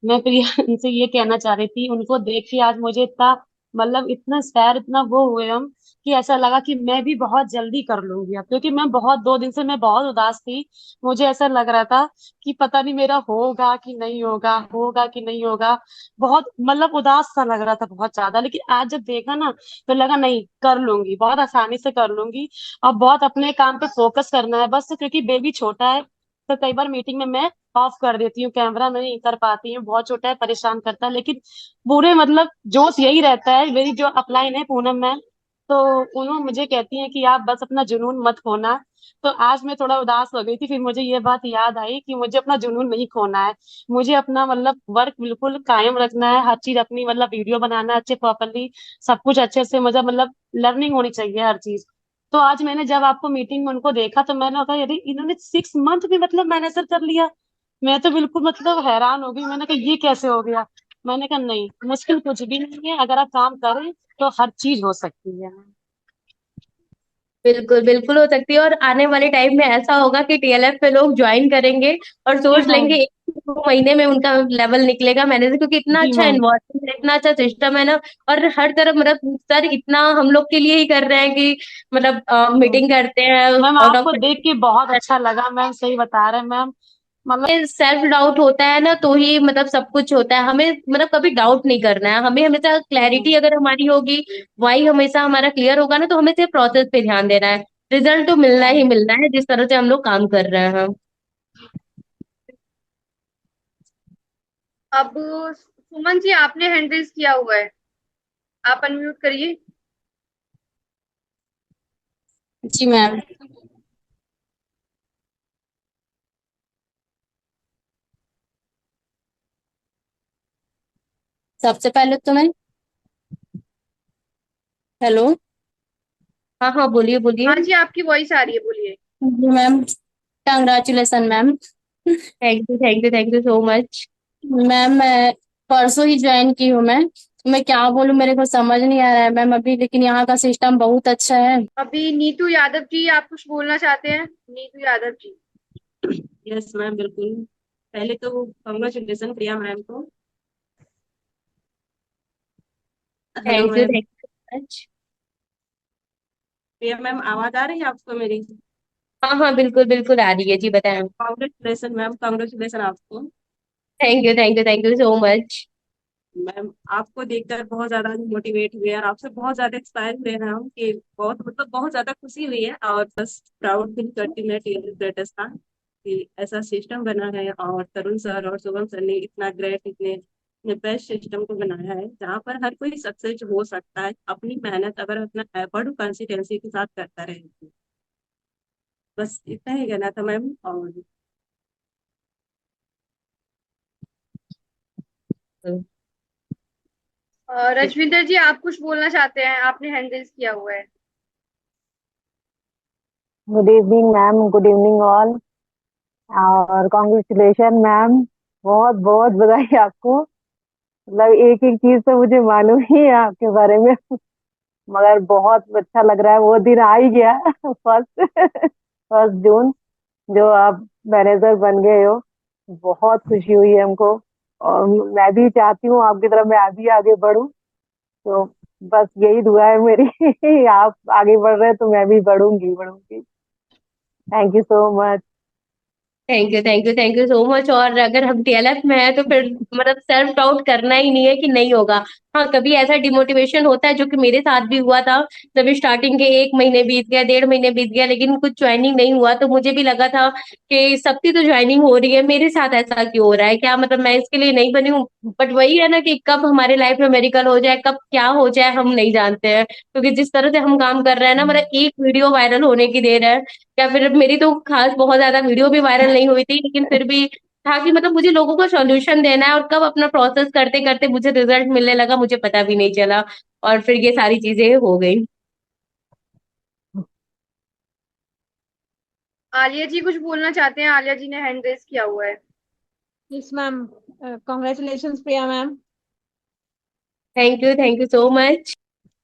मैं प्रिया उनसे ये कहना चाह रही थी, उनको देख के आज मुझे इतना मतलब इतना सैर इतना वो हुए हम, कि ऐसा लगा कि मैं भी बहुत जल्दी कर लूंगी अब, क्योंकि मैं बहुत 2 दिन से मैं बहुत उदास थी। मुझे ऐसा लग रहा था कि पता नहीं मेरा होगा कि नहीं होगा, होगा कि नहीं होगा। बहुत मतलब उदास सा लग रहा था बहुत ज्यादा, लेकिन आज जब देखा ना तो लगा नहीं, कर लूंगी, बहुत आसानी से कर लूंगी। अब बहुत अपने काम पे फोकस करना है बस, क्योंकि बेबी छोटा है। तो कई बार मीटिंग में मैं ऑफ कर देती हूँ कैमरा, मैं नहीं कर पाती हूँ, बहुत छोटा है, परेशान करता है, लेकिन पूरे मतलब जोश यही रहता है। मेरी जो अपलाइन है पूनम मैम, तो उन्होंने मुझे कहती हैं कि आप बस अपना जुनून मत खोना। तो आज मैं थोड़ा उदास हो गई थी, फिर मुझे ये बात याद आई कि मुझे अपना जुनून नहीं खोना है। मुझे अपना मतलब वर्क बिल्कुल कायम रखना है, हर चीज अपनी मतलब वीडियो बनाना है अच्छे प्रॉपरली, सब कुछ अच्छे से, मतलब लर्निंग होनी चाहिए हर चीज। तो आज मैंने जब आपको मीटिंग में उनको देखा तो मैंने कहा यदि इन्होंने 6 मंथ में मतलब मैनेजर कर लिया। मैं तो बिल्कुल मतलब हैरान हो गई, मैंने कहा ये कैसे हो गया। मैंने कहा नहीं, मुश्किल कुछ भी नहीं है, अगर आप काम करें तो हर चीज हो सकती है। बिल्कुल बिल्कुल हो सकती है, और आने वाले टाइम में ऐसा होगा कि टीएलएफ पे लोग ज्वाइन करेंगे और जी सोच लेंगे मैम। 1 2 महीने में उनका लेवल निकलेगा मैनेजर, क्योंकि इतना जी अच्छा मैम। एनवायरनमेंट है, इतना अच्छा सिस्टम है ना। और हर तरफ मतलब सर इतना हम लोग के लिए ही कर रहे हैं कि मतलब मीटिंग करते हैं मैम आउट ऑफ। आपको देख के बहुत अच्छा लगा मैम, सही बता रहे हैं मैम। मतलब सेल्फ डाउट होता है ना तो ही मतलब सब कुछ होता है। हमें मतलब कभी डाउट नहीं करना है, हमें हमेशा क्लैरिटी अगर हमारी होगी, वाई हमेशा हमारा क्लियर होगा ना, तो हमें सिर्फ प्रोसेस पे ध्यान देना है। रिजल्ट तो मिलना ही मिलना है जिस तरह से हम लोग काम कर रहे हैं। अब सुमन जी आपने हैंड रेज किया हुआ है, आप अनम्यूट करिए। जी मैम। सबसे पहले तो मैं, हेलो। हाँ हाँ बोलिए बोलिए। हाँ जी आपकी वॉइस आ रही है, बोलिए। जी ma'am, congratulation ma'am. Thank you thank you thank you so much. Ma'am मैं परसों ही ज्वाइन की हूँ मैं क्या बोलूँ, मेरे को समझ नहीं आ रहा है मैम अभी, लेकिन यहाँ का सिस्टम बहुत अच्छा है। अभी नीतू यादव जी आप कुछ बोलना चाहते हैं? नीतू यादव जी। यस मैम, बिल्कुल। पहले तो कॉन्ग्रेचुलेसन प्रिया मैम को। Hello thank you ma'am. So much. Priya ma'am, आवाज आ रही है आपको मेरी? हाँ हाँ बिल्कुल बिल्कुल आ रही है, जी बताएं। कॉन्ग्रेचुलेसन मैम, कॉन्ग्रेचुलेसन आपको। Thank you so much. Ma'am आपको देखकर बहुत ज्यादा मोटिवेट हुए और आपसे बहुत ज्यादा इंस्पायर हुए हैं हम, कि बहुत मतलब बहुत ज्यादा खुशी हुई है, और बस प्राउड फील करती हूँ मैं टीएल ग्रेटर्स का। कि ऐसा सिस्टम बना है, और तरुण सर और शुभम सर ने इतना ग्रेट, इतने बेस्ट सिस्टम को बनाया है जहाँ पर हर कोई सक्सेस हो सकता है, अपनी मेहनत अगर अपना एफर्ट और कंसिस्टेंसी के साथ करता रहे तो। बस इतना ही कहना था मैम। और रजविंदर जी, आप कुछ बोलना चाहते हैं? आपने हैंड रेज किया हुआ है। Good evening ma'am, good evening all, और कॉन्ग्रेचुलेशन मैम, बहुत बहुत बधाई आपको। मतलब एक एक चीज तो मुझे मालूम ही है आपके बारे में, मगर बहुत अच्छा लग रहा है। वो दिन आ ही गया फर्स्ट फर्स्ट जून, जो आप मैनेजर बन गए हो। बहुत खुशी हुई है हमको, और मैं भी चाहती हूँ आपकी तरह मैं अभी आगे बढ़ूं। तो बस यही दुआ है मेरी आप आगे बढ़ रहे हैं तो मैं भी बढ़ूंगी बढ़ूंगी। Thank you so much. Thank you so much. और अगर हम डीएलएफ में है तो फिर मतलब सेल्फ डाउट करना ही नहीं है कि नहीं होगा। हाँ, कभी ऐसा डिमोटिवेशन होता है, जो कि मेरे साथ भी हुआ था। जब स्टार्टिंग के 1 महीने बीत गया, 1.5 महीने बीत गया, लेकिन कुछ ज्वाइनिंग नहीं हुआ, तो मुझे भी लगा था कि सबकी तो ज्वाइनिंग हो रही है, मेरे साथ ऐसा क्यों हो रहा है, क्या मतलब मैं इसके लिए नहीं बनी हूँ। बट वही है ना कि कब हमारे लाइफ में मेरिकल हो जाए, कब क्या हो जाए, हम नहीं जानते हैं। क्योंकि जिस तरह से हम काम कर रहे हैं ना, मतलब एक वीडियो वायरल होने की देर है। या फिर मेरी तो खास बहुत ज्यादा वीडियो भी वायरल नहीं हुई थी, लेकिन फिर भी था कि मतलब मुझे लोगों को सॉल्यूशन देना है, और कब अपना प्रोसेस करते करते मुझे रिजल्ट मिलने लगा, मुझे पता भी नहीं चला। और फिर ये सारी चीजें हो गई। आलिया जी कुछ बोलना चाहते हैं? आलिया जी ने हैंड रेज किया हुआ है। Yes ma'am, congratulation Priya ma'am. Thank you so much.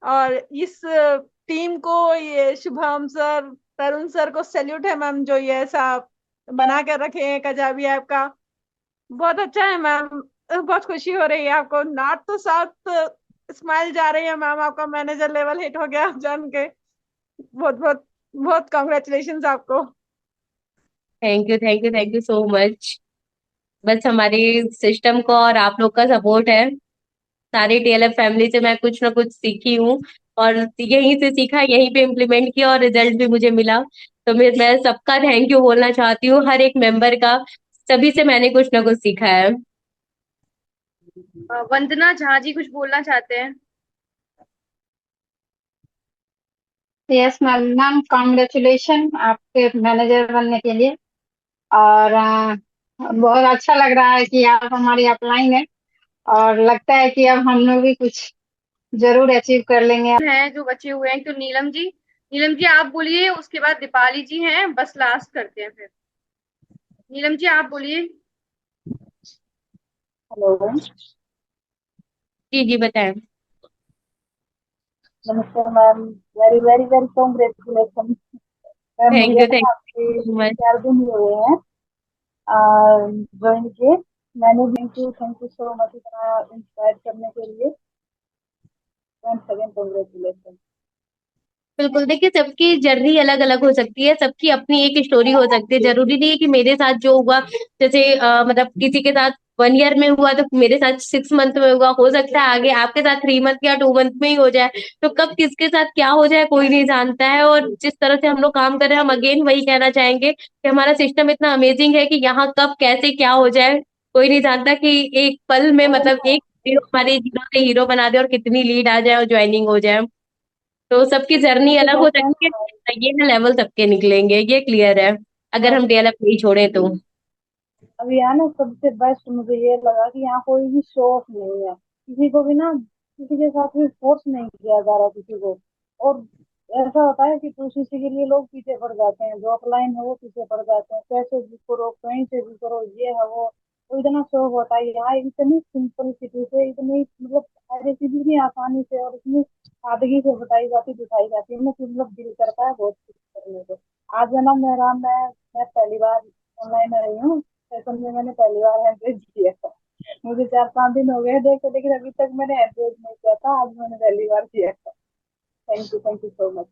और इस टीम को, ये शुभम सर, तरुण सर को सैल्यूट है मैम, जो ये ऐसा बना कर रखे हैं कजाबी ऐप का। बहुत अच्छा है मैम, बहुत खुशी हो रही है आपको। नॉर्थ तो साउथ स्माइल जा रही है मैम, आपका मैनेजर लेवल हिट हो गया जान के। बहुत बहुत बहुत कॉन्ग्रेचुलेशन आपको। Thank you so much. बस हमारे सिस्टम को और आप लोग का सपोर्ट है। सारी डीएलएफ फैमिली से मैं कुछ ना कुछ सीखी हूँ, और यहीं से सीखा, यहीं पे इम्प्लीमेंट किया, और रिजल्ट भी मुझे मिला। तो मैं सबका थैंक यू बोलना चाहती हूँ, हर एक मेंबर का। सभी से मैंने कुछ ना कुछ सीखा है। वंदना झा जी कुछ बोलना चाहते हैं? यस मैम, मैम कॉन्ग्रेचुलेशन आपके मैनेजर बनने के लिए। और बहुत अच्छा लग रहा है कि आप हमारी अपलाइन है, और लगता है कि अब हम लोग भी कुछ जरूर अचीव कर लेंगे। हैं जो बचे हुए हैं, तो नीलम जी, नीलम जी आप बोलिए, उसके बाद दीपाली जी हैं, बस लास्ट करते हैं फिर। नीलम जी आप बोलिए। हेलो, जी जी बताएं। नमस्ते ma'am, very very very congratulation ma'am. मुझे थैंक ना आपके यू सो मच। 4 दिन हुए हैं ज्वाइन किए। मैंने थैंक यू सो मच इतना इंस्पायर करने के लिए। Once again congratulation. बिल्कुल, देखिए सबकी जर्नी अलग अलग हो सकती है, सबकी अपनी एक स्टोरी हो सकती है। जरूरी नहीं है कि मेरे साथ जो हुआ, जैसे मतलब किसी के साथ 1 ईयर में हुआ तो मेरे साथ 6 मंथ में हुआ, हो सकता है आगे आपके साथ 3 मंथ या 2 मंथ में ही हो जाए। तो कब किसके साथ क्या हो जाए कोई नहीं जानता है। और जिस तरह से हम लोग काम कर रहे हैं, हम अगेन वही कहना चाहेंगे कि हमारा सिस्टम इतना अमेजिंग है कि यहाँ कब कैसे क्या हो जाए कोई नहीं जानता। कि एक पल में मतलब एक जीरो हमारे जीरो से हीरो बना दे, और कितनी लीड आ जाए और ज्वाइनिंग हो जाए। तो सबकी जर्नी सबसे अलग हो बेस्ट है सकती है, ये ना लेवल सबके निकलेंगे, ये क्लियर है, अगर हम डेवलप नहीं छोड़े तो। अभी यहाँ ना सबसे बेस्ट मुझे ये लगा कि यहाँ कोई भी शो ऑफ नहीं है, किसी को भी ना किसी के साथ भी फोर्स नहीं किया जा रहा किसी को। और ऐसा होता है कि कुछ किसी के लिए लोग पीछे पड़ जाते हैं, जो ऑफलाइन है वो पीछे पड़ जाते हैं, कैसे भी करो कहीं से भी करो ये है वो इतना शौक होता है। यहाँ इतनी सिंपल सिटी से इतनी मतलब हर एक चीज इतनी आसानी से और इतनी सादगी से बताई जाती दिखाई जाती है ना कि मतलब दिल करता है बहुत कुछ करने को। आज है ना मैं पहली बार ऑनलाइन आई हूँ सेशन में, मैंने पहली बार हैंड किया था। मुझे 4-5 दिन हो गए देखो, लेकिन अभी तक मैंने हैंड नहीं किया था, आज मैंने पहली बार किया था। Thank you so much.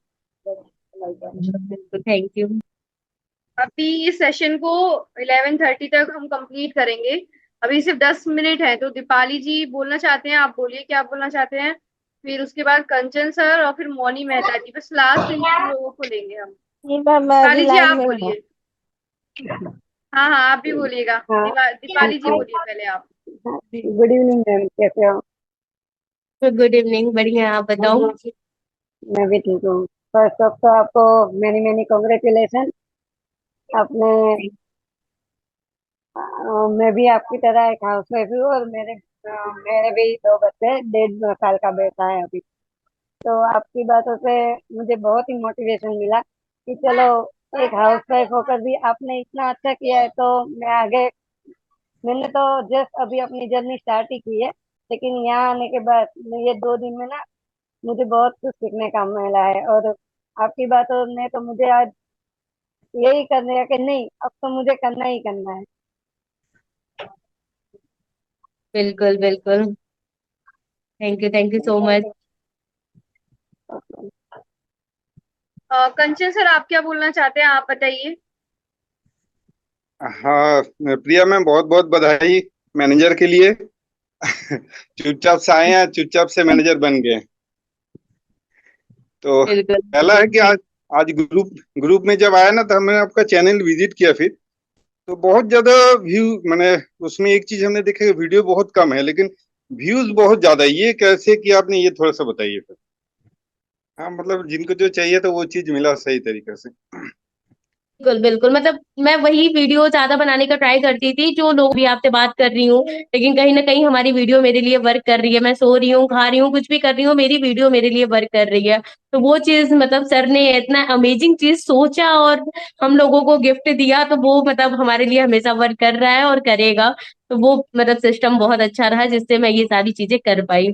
बिल्कुल, थैंक यू। अभी इस सेशन को 11:30 तक हम कंप्लीट करेंगे। अभी सिर्फ 10 मिनट है, तो दीपाली जी बोलना चाहते हैं? आप बोलिए क्या बोलना चाहते हैं। फिर उसके बाद कंचन सर, और फिर मौनी मेहता जी, बस लास्ट इन लोगों को लेंगे हम। जी मैम, मैं अभी दीपाली जी लाइन आप में हूँ। बोलिए। हाँ हाँ, आप भी बोलिएगा। हाँ दीपाली जी बोलिए पहले आप। गुड इवनिंग मैम, कैसे हो? गुड इवनिंग, बढ़िया, आप बताओ। मैं भी ठीक हूँ। फर्स्ट ऑफ तो आपको मैनी मैनी कॉन्ग्रेचुलेशन। आपने मैं भी आपकी तरह एक हाउस वाइफ हूँ और मेरे भी 2 बच्चे, 1.5 साल का बेटा है अभी। तो आपकी बातों से मुझे बहुत ही मोटिवेशन मिला कि चलो, एक हाउस वाइफ होकर भी आपने इतना अच्छा किया है, तो मैं आगे। मैंने तो जस्ट अभी अपनी जर्नी स्टार्ट ही की है, लेकिन यहाँ आने के बाद ये 2 दिन में ना मुझे बहुत कुछ सीखने का मिला है। और आपकी बातों ने तो मुझे आज यही करने का कि नहीं, अब तो मुझे करना ही करना है। बिल्कुल बिल्कुल, thank you so much. Kanchan sir, आप क्या बोलना चाहते हैं, आप बताइए। हाँ प्रिया मैम, बहुत बहुत बधाई मैनेजर के लिए। चुपचाप से आए हैं, चुपचाप से मैनेजर बन गए। तो बिल्कुल पहला है कि आज आज ग्रुप ग्रुप में जब आया ना, तो हमने आपका चैनल विजिट किया। फिर तो बहुत ज्यादा व्यू, मैंने उसमें एक चीज हमने देखा कि वीडियो बहुत कम है लेकिन व्यूज बहुत ज्यादा है। ये कैसे किया आपने, ये थोड़ा सा बताइए फिर। हाँ मतलब जिनको जो चाहिए था वो चीज मिला सही तरीके से। बिल्कुल बिल्कुल, मतलब मैं वही वीडियो ज्यादा बनाने का ट्राई करती थी जो लोग भी आपसे बात कर रही हूँ, लेकिन कहीं ना कहीं हमारी वीडियो मेरे लिए वर्क कर रही है। मैं सो रही हूँ, खा रही हूँ, कुछ भी कर रही हूँ, मेरी वीडियो मेरे लिए वर्क कर रही है। तो वो चीज, मतलब सर ने इतना अमेजिंग चीज सोचा और हम लोगों को गिफ्ट दिया, तो वो मतलब हमारे लिए हमेशा वर्क कर रहा है और करेगा। तो वो मतलब सिस्टम बहुत अच्छा रहा जिससे मैं ये सारी चीजें कर पाई।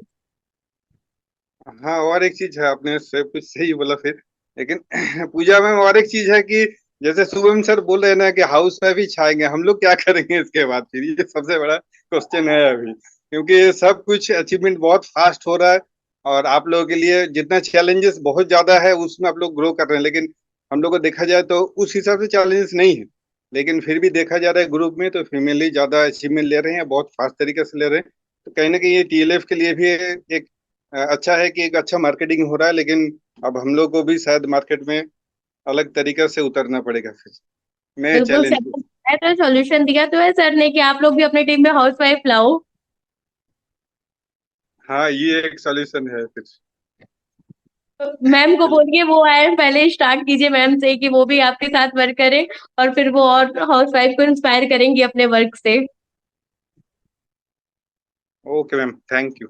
हाँ और एक चीज है, आपने सब कुछ सही बोला फिर, लेकिन पूजा में और एक चीज है कि जैसे शुभम सर बोल रहे हैं ना कि हाउस में भी छाएंगे, हम लोग क्या करेंगे इसके बाद? फिर ये सबसे बड़ा क्वेश्चन है अभी, क्योंकि सब कुछ अचीवमेंट बहुत फास्ट हो रहा है और आप लोगों के लिए जितना चैलेंजेस बहुत ज्यादा है उसमें आप लोग ग्रो कर रहे हैं, लेकिन हम लोग को देखा जाए तो उस हिसाब से चैलेंजेस नहीं है। लेकिन फिर भी देखा जा रहा है ग्रुप में तो फीमेल ही ज्यादा अचीवमेंट ले रहे हैं, बहुत फास्ट तरीके से ले रहे हैं। तो कहीं ना कहीं ये टीएलएफ के लिए भी एक अच्छा है कि एक अच्छा मार्केटिंग हो रहा है। लेकिन अब हम लोग को भी शायद मार्केट में अलग तरीके से उतरना पड़ेगा फिर नए बिल्कुल चैलेंज को। सर, तो सॉल्यूशन दिया तो है सर ने कि आप लोग भी अपनी टीम में हाउस वाइफ लाओ। हाँ ये एक सॉल्यूशन है फिर। मैम को बोलिए वो आए, पहले स्टार्ट कीजिए मैम से कि वो भी आपके साथ वर्क करें, और फिर वो और हाउस वाइफ को इंस्पायर करेंगी अपने वर्क से। Okay ma'am, thank you.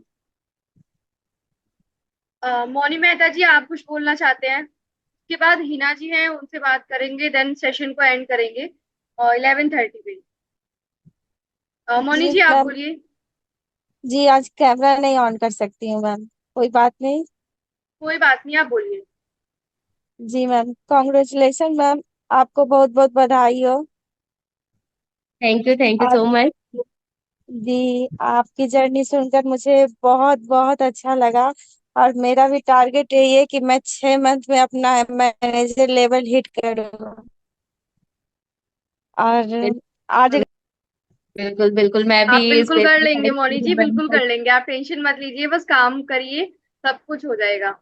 Mouni Mehta ji, आप कुछ बोलना चाहते हैं? उसके बाद हिना जी हैं, उनसे बात करेंगे, देन सेशन को एंड करेंगे 11:30 पे। मौनी जी जी, आप मैम, बोलिए। जी आज कैमरा नहीं ऑन कर सकती हूँ मैम, कोई बात नहीं। कोई बात नहीं, आप बोलिए। जी मैम, कॉन्ग्रेचुलेशन मैम, आपको बहुत बहुत बधाई हो। थैंक यू और सो मच। जी, आपकी जर्नी सुनकर मुझे बहुत बहुत अच्छा लगा। और मेरा भी टारगेट यही है कि मैं 6 मंथ में अपना मैनेजर लेवल हिट करूँ। और आज बिल्कुल बिल्कुल, मैं भी आप बिल्कुल कर स्पेशल लेंगे मौनी जी, बिल्कुल थैंक्स। कर लेंगे, आप टेंशन मत लीजिए, बस काम करिए, सब कुछ हो जाएगा।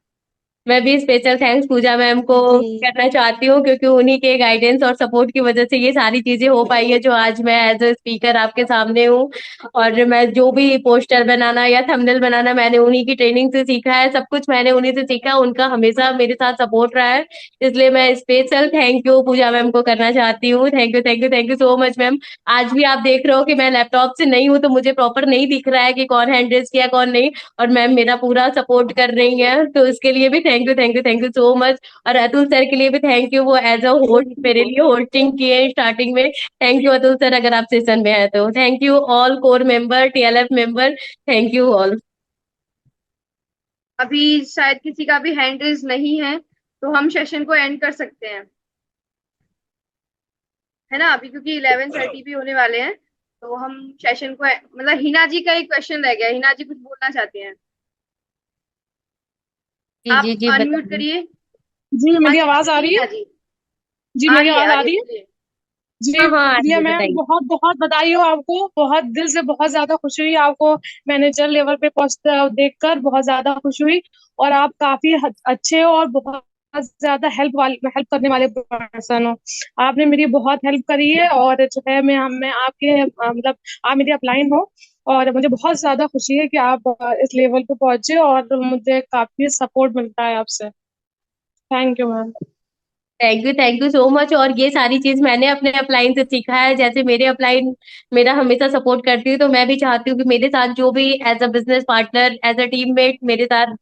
मैं भी स्पेशल थैंक्स पूजा मैम को जी करना चाहती हूँ, क्योंकि उन्हीं के गाइडेंस और सपोर्ट की वजह से ये सारी चीजें हो पाई है जो आज मैं एज अ स्पीकर आपके सामने हूँ। और मैं जो भी पोस्टर बनाना या थंबनेल बनाना, मैंने उन्हीं की ट्रेनिंग से सीखा है, सब कुछ मैंने उन्हीं से सीखा, उनका हमेशा मेरे साथ सपोर्ट रहा है। इसलिए मैं special thank you Pooja ma'am को करना चाहती हूँ। Thank you so much ma'am. आज भी आप देख रहे हो कि मैं लैपटॉप से नहीं हूँ, तो मुझे प्रॉपर नहीं दिख रहा है कि कौन हैंड रेज किया कौन नहीं, और मैम मेरा पूरा सपोर्ट कर रही हैं, तो इसके लिए भी थैंक यू सो मच। और अतुल सर के लिए भी थैंक यू, वो एज अ होस्ट मेरे लिए होस्टिंग किए स्टार्टिंग में। थैंक यू अतुल सर, अगर आप सेशन में है तो thank you all core member, TLF member, thank you all. अभी शायद किसी का भी हैंड रेज नहीं है, तो हम सेशन को एंड कर सकते हैं, है ना? अभी क्योंकि 11:30 भी होने वाले हैं, तो हम सेशन को मतलब हिना जी का एक क्वेश्चन रह गया, हिना जी कुछ बोलना चाहते हैं? आप जी अनम्यूट बताइए। करिए। जी हाँ मेरी जी, आवाज आ बोलिए रही है? हिना जी। जी आ मेरी रही है, आवाज आ आ रही है, रही है? बोलिए। जी हाँ हाँ, आ रही प्रिया है, मैम, बताइए। बहुत बहुत बधाई हो आपको, बहुत दिल से बहुत ज्यादा खुशी हुई आपको मैनेजर लेवल पे पहुंचते देखकर, बहुत ज्यादा खुशी हुई। और आप काफी अच्छे हो और बहुत ज्यादा हेल्प करने वाले पर्सन हो। आपने मेरी बहुत हेल्प करी है, और जो है मैं आपके मतलब आप मेरी अपलाइन हो, और मुझे बहुत ज्यादा खुशी है कि आप इस लेवल पे पहुंचे, और मुझे काफी सपोर्ट मिलता है आपसे। Thank you ma'am. Thank you so much. और ये सारी चीज मैंने अपने अपलाइन से सीखा है। जैसे मेरे अपलाइन मेरा हमेशा सपोर्ट करती है, तो मैं भी चाहती हूँ कि मेरे साथ जो भी as a business partner, as a teammate मेरे साथ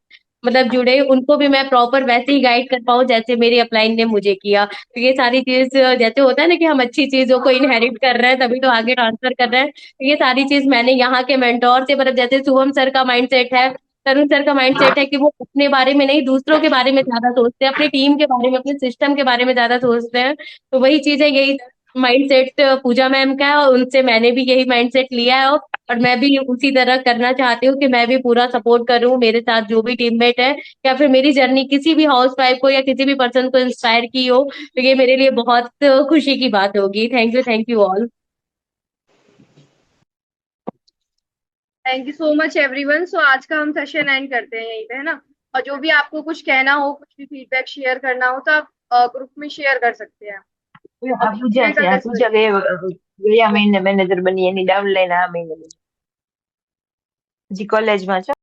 मतलब जुड़े, उनको भी मैं प्रॉपर वैसे ही गाइड कर पाऊँ जैसे मेरे अपलाइन ने मुझे किया। तो ये सारी चीज जैसे होता है ना कि हम अच्छी चीजों को इनहेरिट कर रहे हैं तभी तो आगे ट्रांसफर कर रहे हैं, तो ये सारी चीज मैंने यहाँ के मेंटोर से, मतलब जैसे शुभम सर का माइंडसेट है, तरुण सर का माइंडसेट है कि वो अपने बारे में नहीं दूसरों के बारे में ज्यादा सोचते हैं, अपनी टीम के बारे में, अपने सिस्टम के बारे में ज्यादा सोचते हैं। तो वही चीज है, यही माइंडसेट पूजा मैम का है, और उनसे मैंने भी यही माइंडसेट लिया है। और मैं भी उसी तरह करना चाहती हूँ कि मैं भी पूरा सपोर्ट करूँ मेरे साथ जो भी टीममेट है, या फिर मेरी जर्नी किसी भी हाउस वाइफ को या किसी भी पर्सन को इंस्पायर की हो, तो ये मेरे लिए बहुत खुशी की बात होगी। Thank you all. Thank you so much everyone. So आज का हम सेशन एंड करते हैं यहीं पे, है ना। और जो भी आपको कुछ कहना हो, कुछ भी फीडबैक शेयर करना हो, तो आप ग्रुप में शेयर कर सकते हैं। अभी पूजा का 10 पूजा बजे ગયા મહિને મેનેજર બની એની ડાઉનલાઈન આ મહિને હજી કોલેજમાં છે